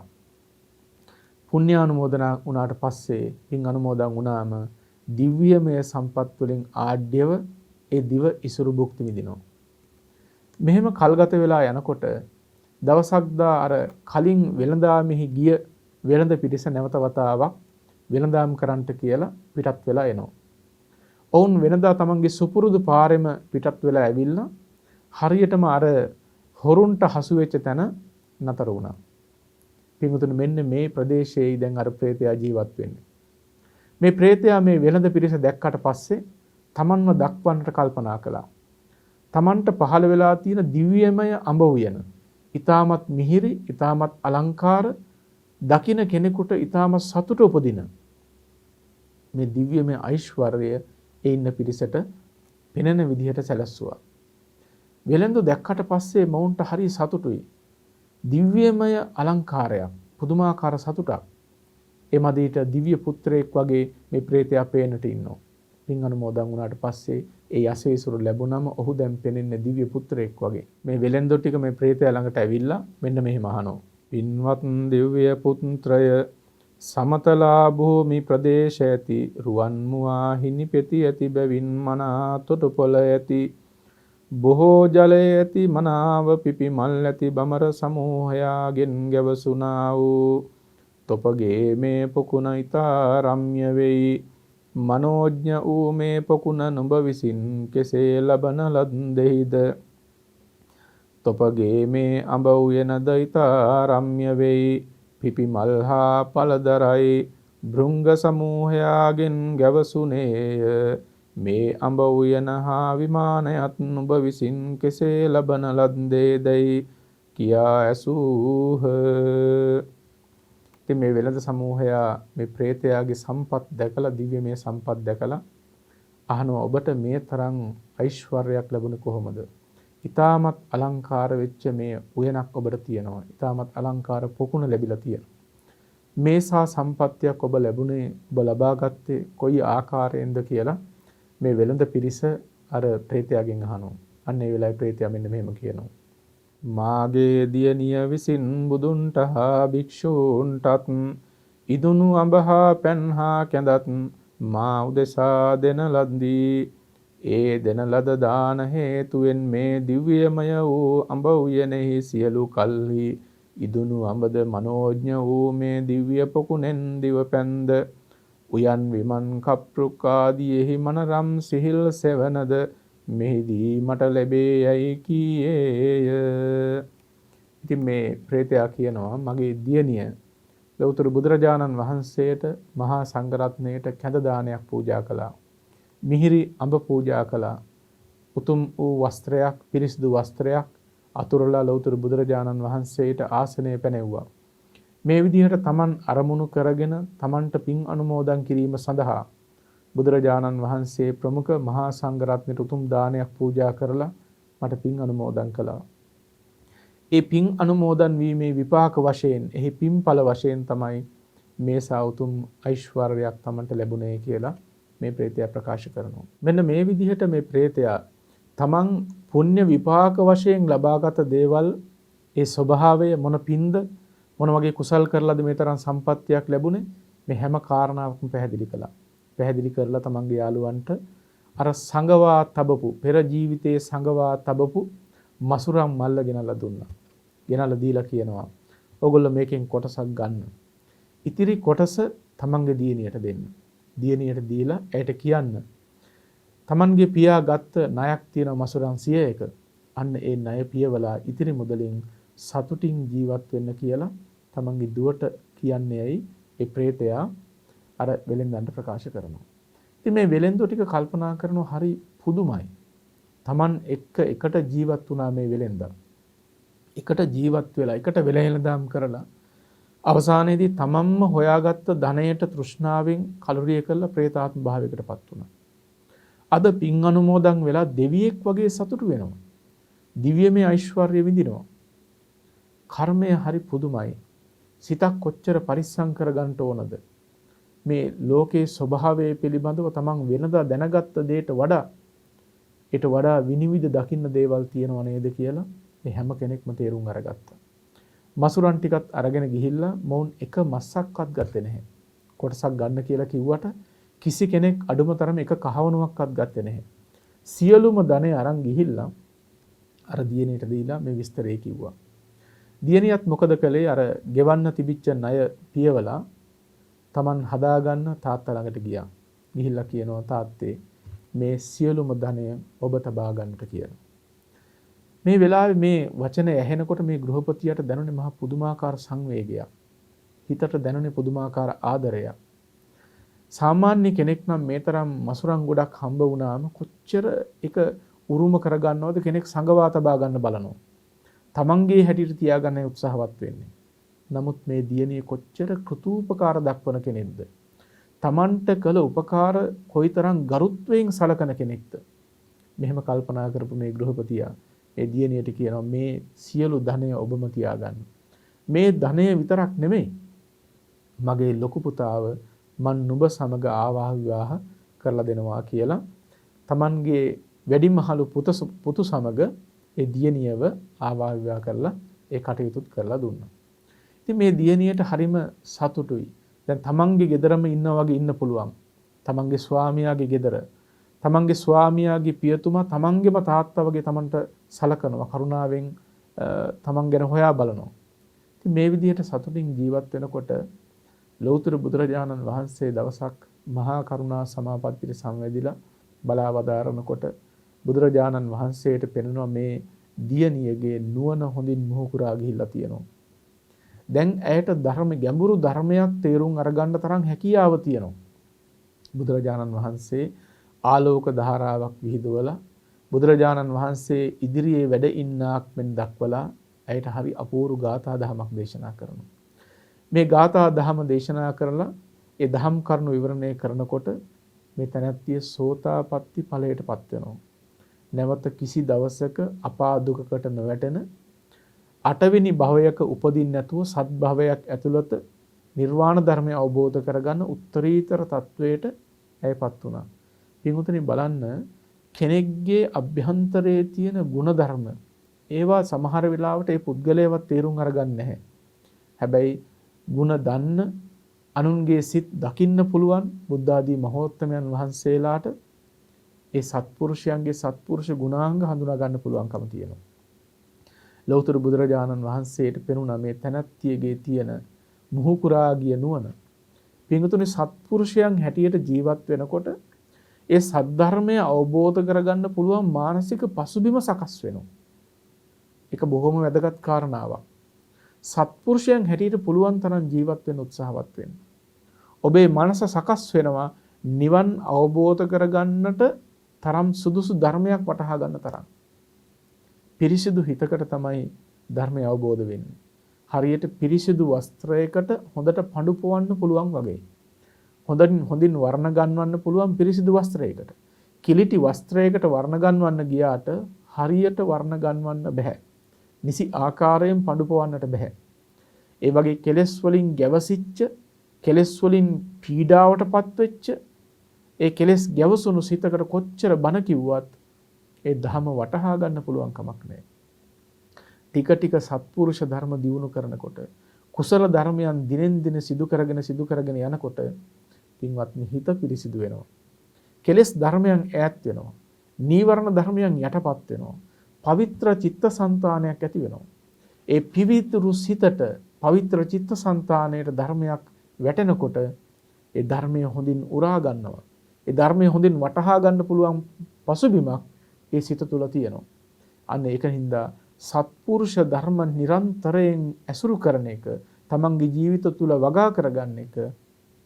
පුණ්‍යානුමෝදනා වුණාට පස්සේ පින් අනුමෝදන් වුණාම දිව්‍යමය සම්පත් වලින් ආඩ්‍යව ඒ දිව ඉසුරු භුක්ති විඳිනවා. මෙහෙම කල්ගත වෙලා යනකොට දවසක් දා අර කලින් වෙළඳාමෙහි ගිය වෙළඳ පිරිස නැවත වතාවක් වෙළඳාම් කරන්නට කියලා පිටත් වෙලා එනවා. ඔවුන් වෙනදා තමන්ගේ සුපුරුදු පාරෙම පිටත් වෙලා ඇවිල්ලා හරියටම අර හොරුන්ට හසු වෙච්ච තැන නතර වුණා. පින්වතුනි මෙන්න මේ ප්‍රදේශයේ දැන් අර പ്രേතයා ජීවත් වෙන්නේ. මේ പ്രേතයා මේ වෙළඳ පිරිස දැක්කට පස්සේ තමන්ව දක්වන්නට කල්පනා කළා. තමන්ට පහළ වෙලා තියෙන දිව්‍යමය අඹ උයන, ඊ타මත් මිහිරි, ඊ타මත් අලංකාර, දකින්න කෙනෙකුට ඊ타මත් සතුට උපදින මේ දිව්‍යමය ඓශ්වර්යය ඒ ඉන්න පිරිසට පෙනෙන විදිහට සැලැස්සුවා. වෙළඳ දැක්කට පස්සේ මොවුන්ට හරි සතුටුයි. දිව්‍යමය අලංකාරයක්, පුදුමාකාර සතුටක්. ඒ මදීට දිව්‍ය පුත්‍රයෙක් වගේ මේ ප්‍රේතයා පේන්නට ඉන්නවා. පින් අනුමෝදන් වුණාට පස්සේ ඒ යසේසුරු ලැබුණම ඔහු දැන් පෙනෙන්නේ දිව්‍ය පුත්‍රයෙක් වගේ. මේ වෙලෙන්දෝ ටික මේ ප්‍රේතයා ළඟට ඇවිල්ලා මෙන්න මෙහෙම අහනවා. පින්වත් දිව්‍ය පුත්‍රය, සමතලා භූමි ප්‍රදේශ ඇති රුවන් මුවා හිනි පෙති ඇති බැවින් මනා තොටුපොළ ඇති බොහෝ ජලය ඇති මනාව පිපි මල් ඇති බමර සමූහයාගෙන් ගැවසුනා වූ තොපගේ මේ පොකුණ ඉතා රම්‍ය වෙයි. මනෝඥ වූ මේ පොකුණ නුඹ විසින් කෙසේ ලබන ලද්දෙහිද? තොපගේ මේ අඹ උයනද ඉතා රම්‍ය වෙයි. පිපි මල් හා පළදරයි භෘංග සමූහයාගෙන් ගැවසුනේය. මේ අඹ උයන හා විමානයත් නුඹ විසින් කෙසේ ලබන ලද්දේදැයි කියා ඇසූහ. ඉතින් මේ වෙළඳ සමූහයා මේ ප්‍රේතයාගේ සම්පත් දැකලා, දිව්‍යමය සම්පත් දැකලා අහනවා, ඔබට මේ තරම් ඓශ්වර්යයක් ලැබුණේ කොහොමද? ඊටමත් අලංකාර වෙච්ච මේ උයනක් ඔබට තියෙනවා. ඊටමත් අලංකාර පොකුණ ලැබිලා තියෙනවා. මේසා සම්පත්තියක් ඔබ ලැබුණේ, ඔබ ලබාගත්තේ කොයි ආකාරයෙන්ද කියලා මේ වෙළඳ පිරිස අර ප්‍රේතයාගෙන් අහනවා. අන්න ඒ වෙලාවේ ප්‍රේතයා මෙන්න මෙහෙම කියනවා. මාගේ දියණිය විසින් බුදුන්ට හා භික්ෂූන්ටත් ඉදුණු අඹ හා පැන් හා කැඳත් මා උදෙසා දෙන ලද්දී. ඒ දෙන ලද දාන හේතුවෙන් මේ දිව්‍යමය වූ අඹ උයනෙහි සියලු කල්හි ඉදුණු අඹද මනෝඥ වූ මේ දිව්‍ය පොකුණෙන් දිව පැන්ද උයන් විමන් කප්රුක් ආදීෙහි මනරම් සිහිල් සෙවනද මෙහිදී මට ලැබේ යයි කීයේය. ඉතින් මේ ප්‍රේතයා කියනවා, මගේ දියණිය ලෞතර බුදුරජාණන් වහන්සේට මහා සංඝරත්නයට කැඳ දානයක් පූජා කළා. මිහිරි අඹ පූජා කළා. උතුම් වූ වස්ත්‍රයක්, පිරිසිදු වස්ත්‍රයක් අතුරලා ලෞතර බුදුරජාණන් වහන්සේට ආසනය පැනෙව්වා. මේ විදිහට තමන් අරමුණු කරගෙන තමන්ට පින් අනුමෝදන් කිරීම සඳහා බුදුරජාණන් වහන්සේ ප්‍රමුඛ මහා සංඝරත්නයට උතුම් දානයක් පූජා කරලා මට පින් අනුමෝදන් කළා. ඒ පින් අනුමෝදන් වීමේ විපාක වශයෙන්, එහි පින්ඵල වශයෙන් තමයි මේසා උතුම් ඓශ්වර්යයක් තමන්ට ලැබුණේ කියලා මේ ප්‍රේතයා ප්‍රකාශ කරනවා. මෙන්න මේ විදිහට මේ ප්‍රේතයා තමන් පුණ්‍ය විපාක වශයෙන් ලබාගත දේවල්, ඒ ස්වභාවය මොන පින්ද, මොන වගේ කුසල් කරලාද මේ තරම් සම්පත්තියක් ලැබුණේ, මේ හැම කාරණාවක්ම පැහැදිලි කළා. පැහැදිලි කරලා තමන්ගේ යාළුවන්ට අර සංගවා තබපු, පෙර ජීවිතයේ සංගවා තබපු මසුරම් මල්ල ගෙනල්ලා දුන්නා. ගෙනල්ලා දීලා කියනවා, ඔයගොල්ලෝ මේකෙන් කොටසක් ගන්න. ඉතිරි කොටස තමන්ගේ දියණියට දෙන්න. දියණියට දීලා ඇයට කියන්න, තමන්ගේ පියා ගත්ත ණයක් තියෙන මසුරම් 100ක, අන්න ඒ ණය පියවලා ඉතිරි මුදලින් සතුටින් ජීවත් වෙන්න කියලා තමන්ගේ දුවට කියන්නේයි ඒ ප්‍රේතයා අර වෙලෙන්දන්ට ප්‍රකාශ කරනවා. ඉතින් මේ වෙලෙන්දෝ ටික කල්පනා කරනවා, හරි පුදුමයි. තමන් එකට ජීවත් වුණා මේ වෙලෙන්දා. එකට ජීවත් වෙලා, එකට වෙලෙන්දාම් කරලා අවසානයේදී තමන්ම හොයාගත්ත ධනයට තෘෂ්ණාවෙන් කලුරිය කරලා ප්‍රේතාත්ම භාවයකටපත් වුණා. අද පින් අනුමෝදන් වෙලා දෙවියෙක් වගේ සතුටු වෙනවා. දිව්‍යමය ඓශ්වර්ය විඳිනවා. කර්මය හරි පුදුමයි. සිතක් කොච්චර පරිස්සම් කරගන්න ඕනද? මේ ලෝකේ ස්වභාවය පිළිබඳව තමන් වෙනදා දැනගත්ත දෙයට වඩා, ඊට වඩා විනිවිද දකින්න දේවල් තියෙනව නේද කියලා මේ හැම කෙනෙක්ම තේරුම් අරගත්තා. මසුරන් ටිකත් අරගෙන ගිහිල්ලා මොවුන් එක මස්සක්වත් ගත්තේ නැහැ. කොටසක් ගන්න කියලා කිව්වට කිසි කෙනෙක් අඩුම තරම එක කහවණුවක්වත් ගත්තේ නැහැ. සියලුම ධනෙ අරන් ගිහිල්ලා අර දියණියට දීලා මේ විස්තරේ කිව්වා. දියණියත් මොකද කළේ? අර ගෙවන්න තිබිච්ච ණය පියවලා තමන් හදාගන්න තාත්තා ළඟට ගියා. ගිහිල්ලා කියනවා, තාත්තේ මේ සියලුම ධනය ඔබ තබා ගන්නට කියලා. මේ වෙලාවේ මේ වචනය ඇහෙනකොට මේ ගෘහපතියට දැනුනේ මහා පුදුමාකාර සංවේගයක්. හිතට දැනුනේ පුදුමාකාර ආදරයක්. සාමාන්‍ය කෙනෙක් නම් මේ තරම් මසුරන් ගොඩක් හම්බ වුණාම කොච්චර එක උරුම කරගන්නවද? කෙනෙක් සංගවා තබා ගන්න බලනවා. තමන්ගේ හැටියට තියාගන්න උත්සාහවත් වෙන්නේ. නමුත් මේ දියණිය කොච්චර කෘතූපකාර දක්වන කෙනෙක්ද? තමන්ට කළ උපකාර කොයිතරම් ගරුත්වයෙන් සලකන කෙනෙක්ද? මෙහෙම කල්පනා කරපු මේ ගෘහපතියා ඒ දියණියට කියනවා, මේ සියලු ධනය ඔබම තියාගන්න. මේ ධනය විතරක් නෙමෙයි. මගේ ලොකු පුතාව මන් නුඹ සමග ආවාහ විවාහ කරලා දෙනවා කියලා තමන්ගේ වැඩිමහලු පුතු සමග ඒ දියණියව ආවාහ විවාහ කරලා ඒ කටයුතුත් කරලා දුන්නා. ඉතින් මේ දියණියට හරිම සතුටුයි. දැන් තමන්ගේ ගෙදරම ඉන්නා වගේ ඉන්න පුළුවන්. තමන්ගේ ස්වාමියාගේ ගෙදර. තමන්ගේ ස්වාමියාගේ පියතුමා තමන්ගේම තාත්තා වගේ තමන්ට සලකනවා. කරුණාවෙන් තමන් ගැන හොයා බලනවා. ඉතින් මේ විදිහට සතුටින් ජීවත් වෙනකොට ලෞතර බුදුරජාණන් වහන්සේ දවසක් මහා කරුණා සමාපත්තියට සංවැදිලා බලාවදාරනකොට බුදුරජාණන් වහන්සේට පෙනෙනවා මේ දියණියගේ නුවණ හොඳින් මුහුකුරා ගිහිල්ලා තියෙනවා. දැන් ඇයට ගැඹුරු ධර්මයක් තේරුම් අරගන්න තරම් හැකියාව තියෙනවා. බුදුරජාණන් වහන්සේ ආලෝක ධාරාවක් විහිදුවලා බුදුරජාණන් වහන්සේ ඉදිරියේ වැඩ ඉන්නාක් මෙන් දක්වලා ඇයට හරි අපූර්ව ගාථා දහමක් දේශනා කරනවා. මේ ගාථා දහම දේශනා කරලා ඒ දහම් කරුණු විවරණය කරනකොට මේ තැනැත්තිය සෝතාපට්ටි ඵලයටපත් වෙනවා. නැවත කිසි දවසක අපා දුකකට නොවැටෙන 8 වෙනි භවයක උපදින්න නැතුව සත් භවයක් ඇතුළත නිර්වාණ ධර්මය අවබෝධ කරගන්න උත්තරීතර තත්වයට ඇයපත් වුණා. පින්වතුනි බලන්න කෙනෙක්ගේ අභ්‍යන්තරයේ තියෙන ගුණ ධර්ම ඒවා සමහර වෙලාවට ඒ පුද්ගලයාවත් තේරුම් අරගන්නේ නැහැ. හැබැයි ගුණ දන්න අනුන්ගේ සිත් දකින්න පුළුවන් බුද්ධ ආදී මහෝත්තමයන් වහන්සේලාට ඒ සත්පුරුෂයන්ගේ සත්පුරුෂ ගුණාංග හඳුනා ගන්න පුළුවන්කම තියෙනවා. ලෞතර බුදුරජාණන් වහන්සේට පෙනුණා මේ තනත්තියගේ තියෙන මුහුකුරා ගිය නුවණ. පින්තුනි සත්පුරුෂයන් හැටියට ජීවත් වෙනකොට ඒ සද්ධර්මය අවබෝධ කරගන්න පුළුවන් මානසික පසුබිම සකස් වෙනවා. ඒක බොහොම වැදගත් කාරණාවක්. සත්පුරුෂයන් හැටියට පුළුවන් තරම් ජීවත් වෙන්න උත්සාහවත් වෙන්න. ඔබේ මනස සකස් වෙනවා නිවන් අවබෝධ කරගන්නට තරම් සුදුසු ධර්මයක් වටහා ගන්න තරම්. පිරිසිදු හිතකට තමයි ධර්මය අවබෝධ වෙන්නේ. හරියට පිරිසිදු වස්ත්‍රයකට හොඳට පඳු පොවන්න පුළුවන් වගේ. හොඳින් වර්ණ ගන්වන්න පුළුවන් පිරිසිදු වස්ත්‍රයකට. කිලිටි වස්ත්‍රයකට වර්ණ ගන්වන්න ගියාට හරියට වර්ණ ගන්වන්න බෑ. නිසි ආකාරයෙන් පඳු පොවන්නට බෑ. ඒ වගේ කෙලෙස් වලින් ගැවසිච්ච, කෙලෙස් වලින් පීඩාවටපත් වෙච්ච, ඒ කෙලෙස් ගැවසුණු සිතකට කොච්චර බණ කිව්වත් ඒ ධම වටහා ගන්න පුළුවන් කමක් නැහැ. ටික ටික සත්පුරුෂ ධර්ම දියුණු කරනකොට කුසල ධර්මයන් දිනෙන් දින සිදු කරගෙන යනකොට පින්වත්නි හිත පිරිසිදු වෙනවා. කෙලෙස් ධර්මයන් ඈත් වෙනවා. නීවරණ ධර්මයන් යටපත් වෙනවා. පවිත්‍ර චිත්තසංතානයක් ඇති වෙනවා. ඒ පිවිතුරු සිතට පවිත්‍ර චිත්තසංතානයේ ධර්මයක් වැටෙනකොට ඒ ධර්මය හොඳින් උරා ගන්නවා. ඒ ධර්මය හොඳින් වටහා ගන්න පුළුවන් පසුබිමක් ඒ සිත තුළ තියෙනවා. අන්න ඒකින්ද සත්පුරුෂ ධර්ම නිරන්තරයෙන් ඇසුරු කරන එක, තමන්ගේ ජීවිත තුළ වගා කරගන්න එක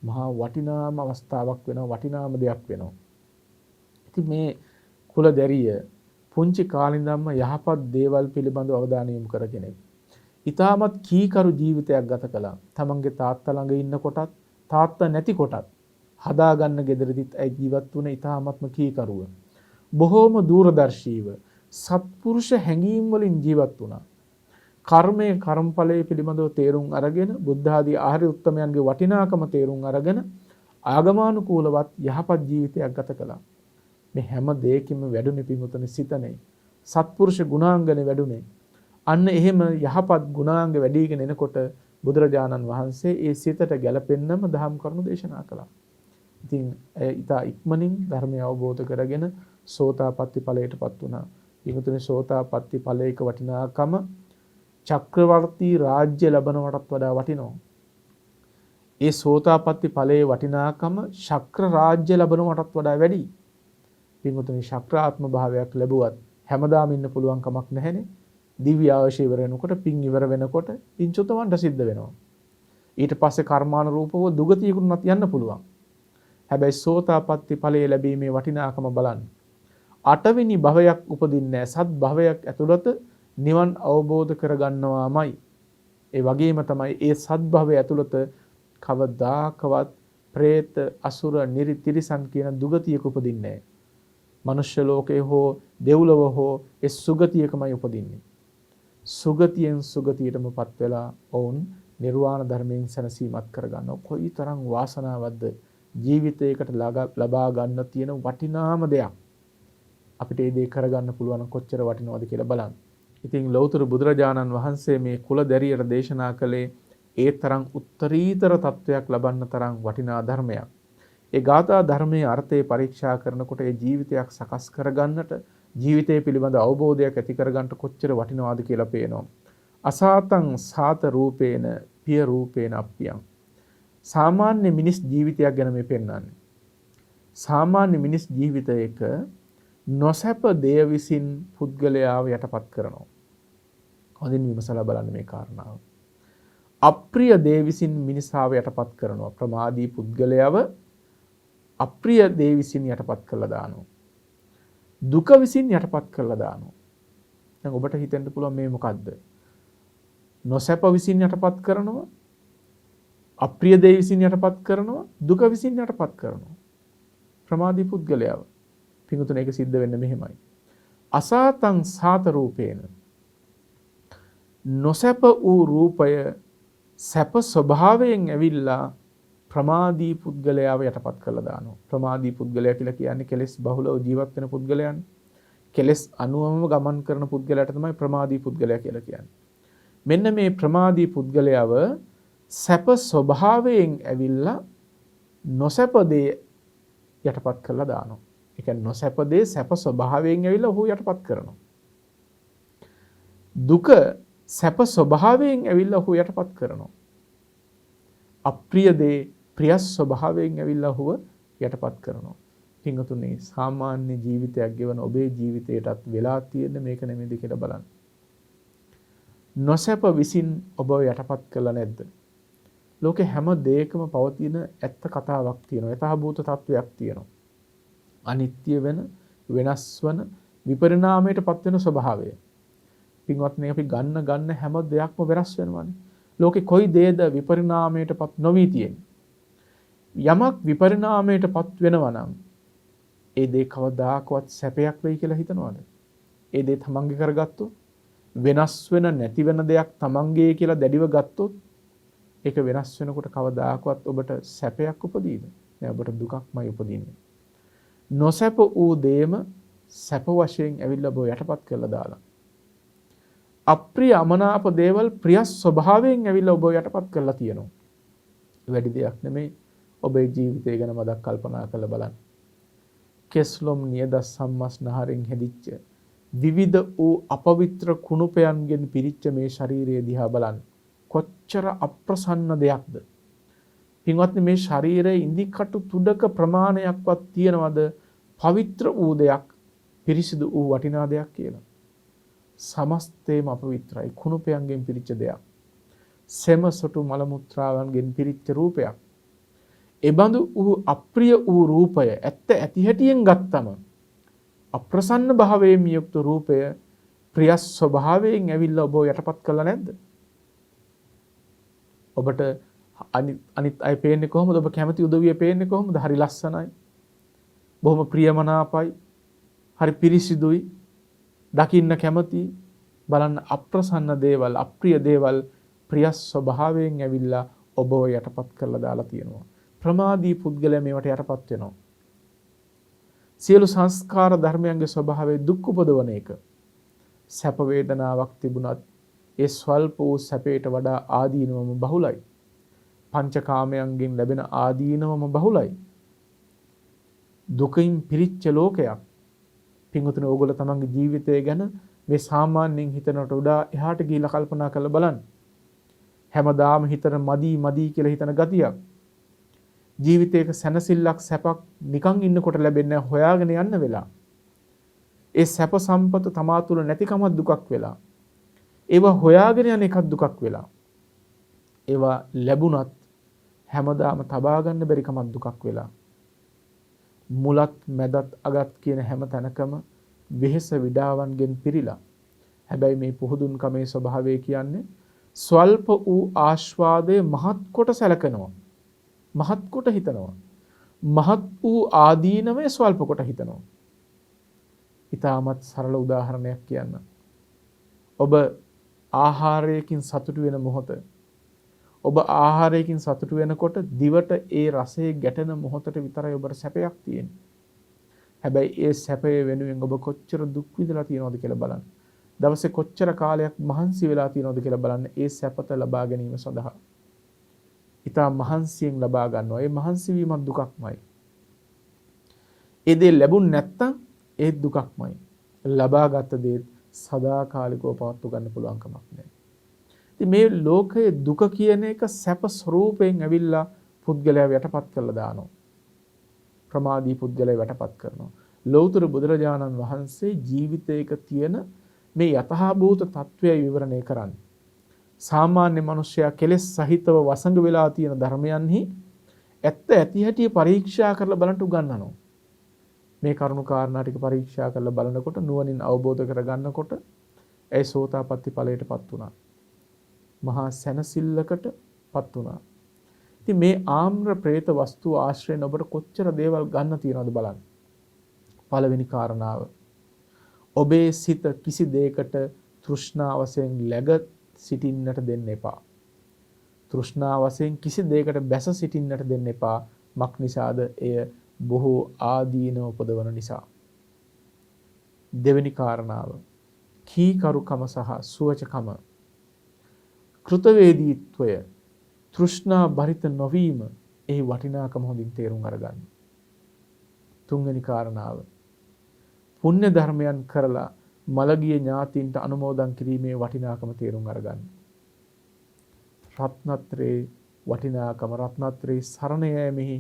මහා වටිනාම අවස්ථාවක් වෙනවා, වටිනාම දෙයක් වෙනවා. ඉතින් මේ කුලදැරිය පුංචි කාලේ ඉඳන්ම යහපත් දේවල් පිළිබඳව අවධානය යොමු කර කෙනෙක්. ඊටමත් කීකරු ජීවිතයක් ගත කළා. තමන්ගේ තාත්තා ළඟ ඉන්න කොටත්, තාත්තා නැති කොටත් හදාගන්න ගෙදරදිත් ඇයි ජීවත් වුණේ ඊටමත්ම කීකරුව. බොහෝම දූරදර්ශීව සත්පුරුෂ හැඟීම් වලින් ජීවත් වුණා. කර්මයේ කර්මඵලයේ පිළිබඳව තේරුම් අරගෙන බුද්ධ ආදී ආර්ය උත්තමයන්ගේ වටිනාකම තේරුම් අරගෙන ආගමානුකූලවත් යහපත් ජීවිතයක් ගත කළා. මේ හැම දෙයකින්ම වැඩුණේ පිමුතනේ සිතනේ. සත්පුරුෂ ගුණාංගනේ වැඩුණේ. අන්න එහෙම යහපත් ගුණාංග වැඩිගෙන එනකොට බුදුරජාණන් වහන්සේ ඒ සිතට ගැලපෙන්නම දහම් කරුණු දේශනා කළා. ඉතින් ඊට ඉක්මනින් ධර්මය අවබෝධ කරගෙන සෝතාපට්ටි ඵලයටපත් වුණා. ඊමතුනේ සෝතාපට්ටි ඵලයක වටිනාකම චක්‍රවර්ති රාජ්‍ය ලැබනවටත් වඩා වටිනවා. ඒ සෝතාපට්ටි ඵලයේ වටිනාකම ශක්‍ර රාජ්‍ය ලැබනවටත් වඩා වැඩි. ඊමතුනේ ශක්‍රාත්ම භාවයක් ලැබුවත් හැමදාම ඉන්න පුළුවන් කමක් නැහැනේ. දිව්‍ය ආශය ඉවර වෙනකොට, පින් ඉවර වෙනකොට පින්චුතවන්ට සිද්ධ වෙනවා. ඊට පස්සේ කර්මානුරූපව දුගතියකුත් යන්න පුළුවන්. හැබැයි සෝතාපට්ටි ඵලයේ ලැබීමේ වටිනාකම බලන්න. 8 වෙනි භවයක් උපදින්නේ සත් භවයක් ඇතුළත නිවන් අවබෝධ කරගන්නවාමයි. ඒ වගේම තමයි ඒ සත් භවය ඇතුළත කවදාකවත් പ്രേත අසුර නිරි තිරිසන් කියන දුගතියක උපදින්නේ නැහැ. මනුෂ්‍ය ලෝකයේ හෝ දෙව්ලොව හෝ ඒ සුගතියකමයි උපදින්නේ. සුගතියෙන් සුගතියටම පත් වෙලා ඔවුන් නිර්වාණ ධර්මයෙන් සැනසීමත් කරගන්නවා. කොයි තරම් වාසනාවක්ද ජීවිතයකට ලබා ගන්න තියෙන වටිනාම දෙයක්. අපිට මේ දේ කරගන්න පුළුවන් කොච්චර වටිනවද කියලා බලන්න. ඉතින් ලෞතර බුදුරජාණන් වහන්සේ මේ කුල දැරියට දේශනා කළේ ඒ තරම් උත්තරීතර තත්වයක් ලබන්න තරම් වටිනා ධර්මයක්. ඒ ගාථා ධර්මයේ අර්ථය පරීක්ෂා කරනකොට ඒ ජීවිතයක් සකස් කරගන්නට ජීවිතය පිළිබඳ අවබෝධයක් ඇති කරගන්නට කොච්චර වටිනවද කියලා පේනවා. අසාතං සාත රූපේන පිය රූපේන අප්පියං. සාමාන්‍ය මිනිස් ජීවිතයක් ගැන මේ පෙන්නන්නේ. සාමාන්‍ය මිනිස් ජීවිතයක නොසැප දෙය විසින් පුද්ගලයාව යටපත් කරනවා. හොඳින් විමසලා බලන්න මේ කාරණාව. අප්‍රිය දේ විසින් මිනිසාව යටපත් කරනවා. ප්‍රමාදී පුද්ගලයාව අප්‍රිය දේ විසින් යටපත් කරලා දානවා. දුක විසින් යටපත් කරලා දානවා. දැන් ඔබට හිතෙන්න පුළුවන් මේ මොකද්ද? නොසැප විසින් යටපත් කරනවා, අප්‍රිය දේ විසින් යටපත් කරනවා, දුක විසින් යටපත් කරනවා. ප්‍රමාදී පුද්ගලයාව. පිඟුතුන ඒක සිද්ධ වෙන්නේ මෙහෙමයි. අසාතං සාත රූපේන. නොසැප වූ රූපය සැප ස්වභාවයෙන් ඇවිල්ලා ප්‍රමාදී පුද්ගලයාව යටපත් කරලා දානවා. ප්‍රමාදී පුද්ගලයා කියලා කියන්නේ කෙලෙස් බහුලව ජීවත් වෙන පුද්ගලයන්. කෙලෙස් අනුවම ගමන් කරන පුද්ගලයාට තමයි ප්‍රමාදී පුද්ගලයා කියලා කියන්නේ. මෙන්න මේ ප්‍රමාදී පුද්ගලයාව සැප ස්වභාවයෙන් ඇවිල්ලා නොසැප දේ යටපත් කරලා දානවා. ඒ කියන්නේ නොසැප දේ සැප ස්වභාවයෙන් ඇවිල්ලා ඔහු යටපත් කරනවා. දුක සැප ස්වභාවයෙන් ඇවිල්ලා ඔහු යටපත් කරනවා. අප්‍රිය දේ ප්‍රිය ස්වභාවයෙන් ඇවිල්ලා ඔහුව යටපත් කරනවා. පින්වතුනි සාමාන්‍ය ජීවිතයක් ගෙවන ඔබේ ජීවිතයටත් වෙලා තියෙන මේක නෙමෙයිද කියලා බලන්න. නොසැප විසින් ඔබව යටපත් කළා නැද්ද? ලෝකේ හැම දෙයකම පවතින ඇත්ත කතාවක් තියෙනවා. යථාභූත තත්වයක් තියෙනවා. අනිත්‍ය වෙන, වෙනස් වන, විපරිණාමයටපත් වෙන ස්වභාවය. පින්වත්නි අපි ගන්න හැම දෙයක්ම වෙනස් වෙනවානේ. ලෝකේ කොයි දේද විපරිණාමයටපත් නොවී තියෙන්නේ? යමක් විපරිණාමයටපත් වෙනවා නම් ඒ දේ කවදාකවත් සැපයක් වෙයි කියලා හිතනවද? ඒ දේ තමන්ගේ කරගත්තොත් වෙනස් වෙන නැති වෙන දෙයක් තමන්ගේ කියලා දැඩිව ගත්තොත් ඒක වෙනස් වෙනකොට කවදාකවත් ඔබට සැපයක් උපදීද? නෑ, ඔබට දුකක්මයි උපදින්නේ. නොසැප වූ දේම සැප වශයෙන් ඇවිල්ලා ඔබ යටපත් කරලා දාලා. අප්‍රිය අමනාප දේවල් ප්‍රිය ස්වභාවයෙන් ඇවිල්ලා ඔබ යටපත් කරලා තියෙනවා. වැඩි දෙයක් නෙමෙයි. ඔබේ ජීවිතය ගැන මදක් කල්පනා කරලා බලන්න. කෙස්ලොම් නියද සම්මස්නහරෙන් හැදිච්ච විවිධ වූ අපවිත්‍ර කුණුපයන්ගෙන් පිරිච්ච මේ ශරීරය දිහා බලන්න. කොච්චර අප්‍රසන්න දෙයක්ද? පින්වත්නි මේ ශරීරයේ ඉන්දිකටු තුඩක ප්‍රමාණයක්වත් තියනවද පවිත්‍ර වූ දෙයක්, පිරිසිදු වූ වටිනා දෙයක් කියලා? සමස්තේම අපවිත්‍රයි. කුණුපයන්ගෙන් පිරිච්ච දෙයක්. සෙම සොටු මල මුත්‍රාවන්ගෙන් පිරිච්ච රූපයක්. එබඳු වූ අප්‍රිය වූ රූපය ඇත්ත ඇති හැටියෙන් ගත්තම අප්‍රසන්න භාවයෙන් යුක්ත රූපය ප්‍රිය ස්වභාවයෙන් ඇවිල්ලා ඔබ යටපත් කළා නැද්ද? ඔබට අනිත් අය පේන්නේ කොහොමද? ඔබ කැමති උදවිය පේන්නේ කොහොමද? හරි ලස්සනයි. බොහොම ප්‍රියමනාපයි. හරි පිරිසිදුයි. දකින්න කැමති. බලන්න අප්‍රසන්න දේවල්, අප්‍රිය දේවල් ප්‍රිය ස්වභාවයෙන් ඇවිල්ලා ඔබව යටපත් කරලා දාලා තියෙනවා. ප්‍රමාදී පුද්ගලයා මේවට යටපත් වෙනවා. සියලු සංස්කාර ධර්මයන්ගේ ස්වභාවය දුක් උපදවන එක. සැප වේදනාවක් තිබුණත් ඒ ස්වල්ප වූ සැපයට වඩා ආදීනවම බහුලයි. පංචකාමයන්ගෙන් ලැබෙන ආදීනවම බහුලයි. දුකින් පිරිච්ච ලෝකයක්. පින්වතුනි ඕගොල්ලෝ තමන්ගේ ජීවිතය ගැන මේ සාමාන්‍යයෙන් හිතනට වඩා එහාට ගිහිල්ලා කල්පනා කරලා බලන්න. හැමදාම හිතන මදි කියලා හිතන ගතියක්. ජීවිතයක සැනසෙල්ලක් සැපක් නිකන් ඉන්නකොට ලැබෙන්නේ හොයාගෙන යන්න වෙලා. ඒ සැප සම්පත තමා තුළ නැතිකම දුකක් වෙලා. ඒවා හොයාගෙන යන එකක් දුකක් වෙලා. ඒවා ලැබුණත් හැමදාම තබා ගන්න බැරි කමක් දුකක් වෙලා. මුලත් මැදත් අගත් කියන හැම තැනකම වෙහෙස විඩාවන්ගෙන් පිරීලා. හැබැයි මේ පුහුදුන් කමේ ස්වභාවය කියන්නේ ස්වල්ප වූ ආස්වාදයේ මහත් කොට සැලකනවා. මහත් කොට හිතනවා. මහත් වූ ආදීනමේ ස්වල්ප කොට හිතනවා. ඊටමත් සරල උදාහරණයක් කියන්න. ඔබ ආහාරයකින් සතුටු වෙන මොහොත, ඔබ ආහාරයකින් සතුටු වෙනකොට දිවට ඒ රසයේ ගැටෙන මොහොතට විතරයි ඔබට සැපයක් තියෙන්නේ. හැබැයි ඒ සැපය වෙනුවෙන් ඔබ කොච්චර දුක් විඳලා තියෙනවද කියලා බලන්න. දවසේ කොච්චර කාලයක් මහන්සි වෙලා තියෙනවද කියලා බලන්න ඒ සැපත ලබා ගැනීම සඳහා. ඊට මහන්සියෙන් ලබා ගන්නවා. ඒ මහන්සි වීමත් දුකක්මයි. ඒ දේ ලැබුණ නැත්තම් ඒ දුකක්මයි. ලබාගත් දේ සදාකාලිකව පවත්ව ගන්න පුළුවන් කමක් නැහැ. ඉතින් මේ ලෝකයේ දුක කියන එක සැප ස්වરૂපයෙන් ඇවිල්ලා පුද්ගලයා යටපත් කරලා දානවා. ප්‍රමාදී පුද්ගලයා යටපත් කරනවා. ලෞතර බුදුරජාණන් වහන්සේ ජීවිතයක තියෙන මේ යථාභූත తත්වය විවරණය කරන්නේ. සාමාන්‍ය මිනිසයා කෙලෙස් සහිතව වසඟ වෙලා තියෙන ධර්මයන්හි ඇත්ත ඇති හැටි පරීක්ෂා කරලා බලන්න උගන්වනවා. මේ කරුණු කාරණා ටික පරීක්ෂා කරලා බලනකොට නුවණින් අවබෝධ කරගන්නකොට ඒ සෝතාපට්ටි ඵලයටපත් වුණා. මහා සැනසෙල්ලකටපත් වුණා. ඉතින් මේ ආම්‍ර പ്രേත වස්තු ආශ්‍රයෙන් ඔබට කොච්චර දේවල් ගන්න තියනවද බලන්න. පළවෙනි කාරණාව. ඔබේ සිත කිසි දෙයකට තෘෂ්ණා වශයෙන් läග සිටින්නට දෙන්න එපා. තෘෂ්ණා වශයෙන් කිසි දෙයකට බැස සිටින්නට දෙන්න එපා. මක් නිසාද? එය බොහෝ ආදීනව උපදවන නිසා. දෙවෙනි කාරණාව. කීකරුකම සහ සුවචකම. කෘතවේදීත්වය, තෘෂ්ණා බරිත නොවීම, එහි වටිනාකම හොඳින් තේරුම් අරගන්න. තුන්වෙනි කාරණාව. පුණ්‍ය ධර්මයන් කරලා මළගිය ඥාතීන්ට අනුමෝදන් කිරීමේ වටිනාකම තේරුම් අරගන්න. රත්නත්‍රේ වටිනාකම, රත්නත්‍රේ සරණ යෑමෙහි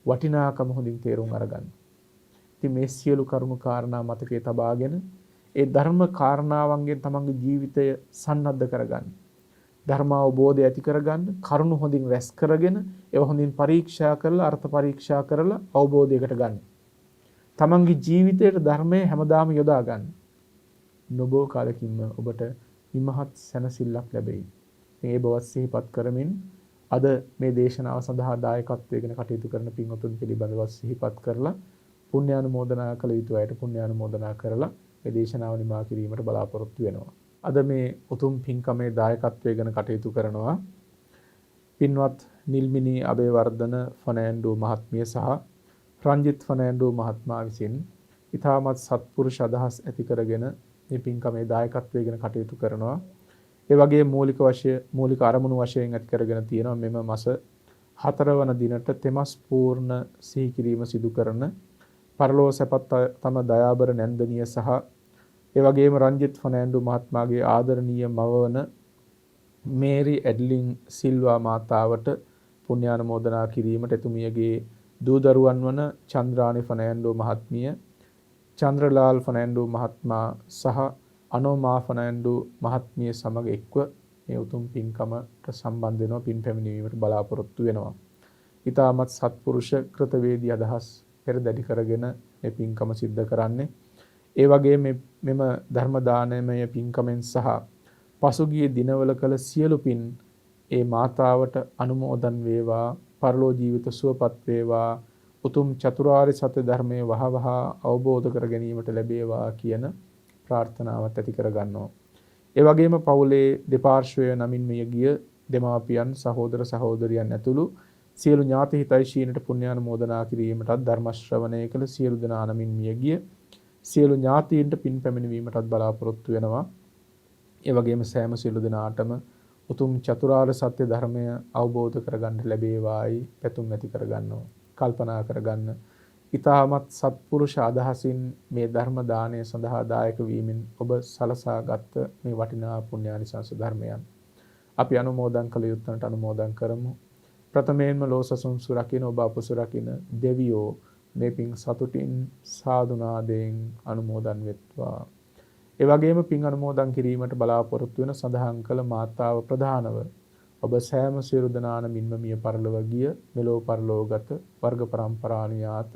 වටිනාකම හොඳින් තේරුම් අරගන්න. ඉතින් මේ සියලු කරුණු කාරණා මතකයේ තබාගෙන ඒ ධර්ම කාරණාවන්ගෙන් තමන්ගේ ජීවිතය සන්නද්ධ කරගන්න. ධර්ම අවබෝධය ඇති කරගන්න, කරුණු හොඳින් රැස් කරගෙන ඒවා හොඳින් පරීක්ෂා කරලා අර්ථ පරීක්ෂා කරලා අවබෝධයකට ගන්න. තමන්ගේ ජීවිතයට ධර්මය හැමදාම යොදා ගන්න. නොබෝ කාලෙකින්ම ඔබට විමහත් සැනසෙල්ලක් ලැබෙයි. මේ බවත් සිහිපත් කරමින් අද මේ දේශනාව සඳහා දායකත්වයෙන් කටයුතු කරන පින්වතුන් පිළිබඳව සිහිපත් කරලා පුණ්‍යානුමෝදනා කළ යුතු අයට පුණ්‍යානුමෝදනා කරලා මේ දේශනාව නිමා කිරීමට බලාපොරොත්තු වෙනවා. අද මේ උතුම් පින්කමේ දායකත්වයෙන් කටයුතු කරනවා පින්වත් නිල්මිනී අබේවර්ධන ෆර්නෑන්ඩෝ මහත්මිය සහ රංජිත් ෆර්නෑන්ඩෝ මහත්මයා විසින් ඊටමත් සත්පුරුෂ අදහස් ඇති කරගෙන මේ පින්කමේ දායකත්වයෙන් කටයුතු කරනවා. ඒ වගේ මූලික අරමුණු වශයෙන් ඇති කරගෙන තියෙනවා මෙම මාස 4 වන දිනට තෙමස් පූර්ණ සිහි කිරීම සිදු කරන පරලෝ සැපත් තම දයාබර නැන්දනිය සහ ඒ වගේම රංජිත් ෆර්නෑන්ඩෝ මහත්මයාගේ ආදරණීය මව වන මේරි ඇඩ්ලින් සිල්වා මාතාවට පුණ්‍යානුමෝදනා කිරීමට එතුමියගේ දූ දරුවන් වන චන්ද්‍රානි ෆර්නෑන්ඩෝ මහත්මිය, චන්ද්‍රලාල් ෆර්නෑන්ඩෝ මහත්මයා සහ අනෝමා ෆර්නෑන්ඩෝ මහත්මිය සමග එක්ව මේ උතුම් පින්කමට සම්බන්ධ වෙනවා, පින් පැමිණීමට බලාපොරොත්තු වෙනවා. ඊටමත් සත්පුරුෂ කෘතවේදී අදහස් පෙරදැඩි කරගෙන මේ පින්කම සිද්ධ කරන්නේ. ඒ වගේ මෙම ධර්ම දානමය පින්කමෙන් සහ පසුගිය දිනවල කළ සියලු පින් ඒ මාතාවට අනුමෝදන් වේවා, පරලෝ ජීවිත සුවපත් වේවා, උතුම් චතුරාර්ය සත්‍ය ධර්මයේ වහවහ අවබෝධ කර ගැනීමට ලැබේවා කියන ප්‍රාර්ථනාවත් ඇති කර ගන්නවා. ඒ වගේම පවුලේ දෙපාර්ශ්වය නමින් මිය ගිය දෙමාපියන්, සහෝදර සහෝදරියන් ඇතුළු සියලු ඥාති හිතයිශීනට පුණ්‍යානුමෝදනා කිරීමටත් ධර්ම ශ්‍රවණය කළ සියලු දෙනා නමින් මිය ගිය සියලු ඥාතීන්ට පින් පැමිණීමටත් බලාපොරොත්තු වෙනවා. ඒ වගේම සෑම සියලු දෙනාටම උතුම් චතුරාර්ය සත්‍ය ධර්මය අවබෝධ කරගන්න ලැබේවායි පැතුම් ඇති කරගන්නවා. කල්පනා කරගන්න. ඊටමත් සත්පුරුෂ අදහසින් මේ ධර්ම දාණය සඳහා දායක වීමෙන් ඔබ සලසාගත් මේ වටිනා පුණ්‍යානිසංස ධර්මයන් අපි අනුමෝදන් කළ යුත්තන්ට අනුමෝදන් කරමු. ප්‍රථමයෙන්ම ලෝසසුන් සුරකින්න ඔබ අප සුරකින්න දෙවියෝ මේ පින් සතුටින් සාදුනාදයෙන් අනුමෝදන් වෙත්වා. ඒ වගේම පින් අනුමෝදන් කිරීමට බලාපොරොත්තු වෙන සඳහන් කළ මාතාව ප්‍රධානව ඔබ සෑම සියලු දෙනා නමින්ම මිය පරලොව ගිය මෙලෝ පරලෝගත වර්ග පරම්පරාණියාත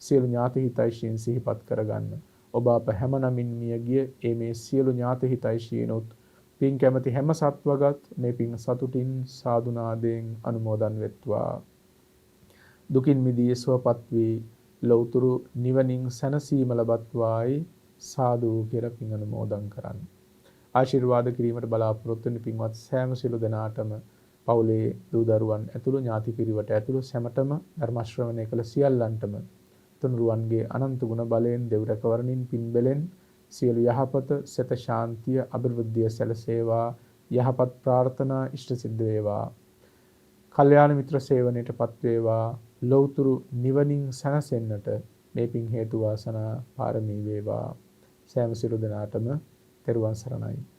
සියලු ඥාති හිතයිශීන් සිහිපත් කරගන්න. ඔබ අප හැම නමින් මිය ගිය මේ සියලු ඥාති හිතයිශීනොත් පින් කැමති හැම සත්වගත් මේ පින් සතුටින් සාදුනාදයෙන් අනුමෝදන් වෙත්වා. දුකින් මිදී සුවපත් වී ලෞතුරු නිවනින් සැනසීම ලබත්වායි සාදු කියලා පින් අනුමෝදන් කරන්න. ආශිර්වාද කිරීමට බලාපොරොත්තු වෙන පින්වත් සෑම සිළු දෙනාටම පවුලේ දූ දරුවන් ඇතුළු ඥාති පිරිවට ඇතුළු සැමටම ධර්ම ශ්‍රවණය කළ සියල්ලන්ටම තුනුරුවන්ගේ අනන්ත ගුණ බලයෙන් දෙව් රැකවරණින් පින්බලෙන් සියලු යහපත සත ශාන්තිය අභිවෘද්ධිය සැලසේවා යහපත් ප්‍රාර්ථනා ඉෂ්ට සිද්ධ වේවා කල්යාණ මිත්‍ර සේවනයේටපත් වේවා ලෞතුරු නිවනින් සැනසෙන්නට මේ පින් හේතු වාසනා පාරමී වේවා සෑම සිළු දෙනාටම තෙරුවන් සරණයි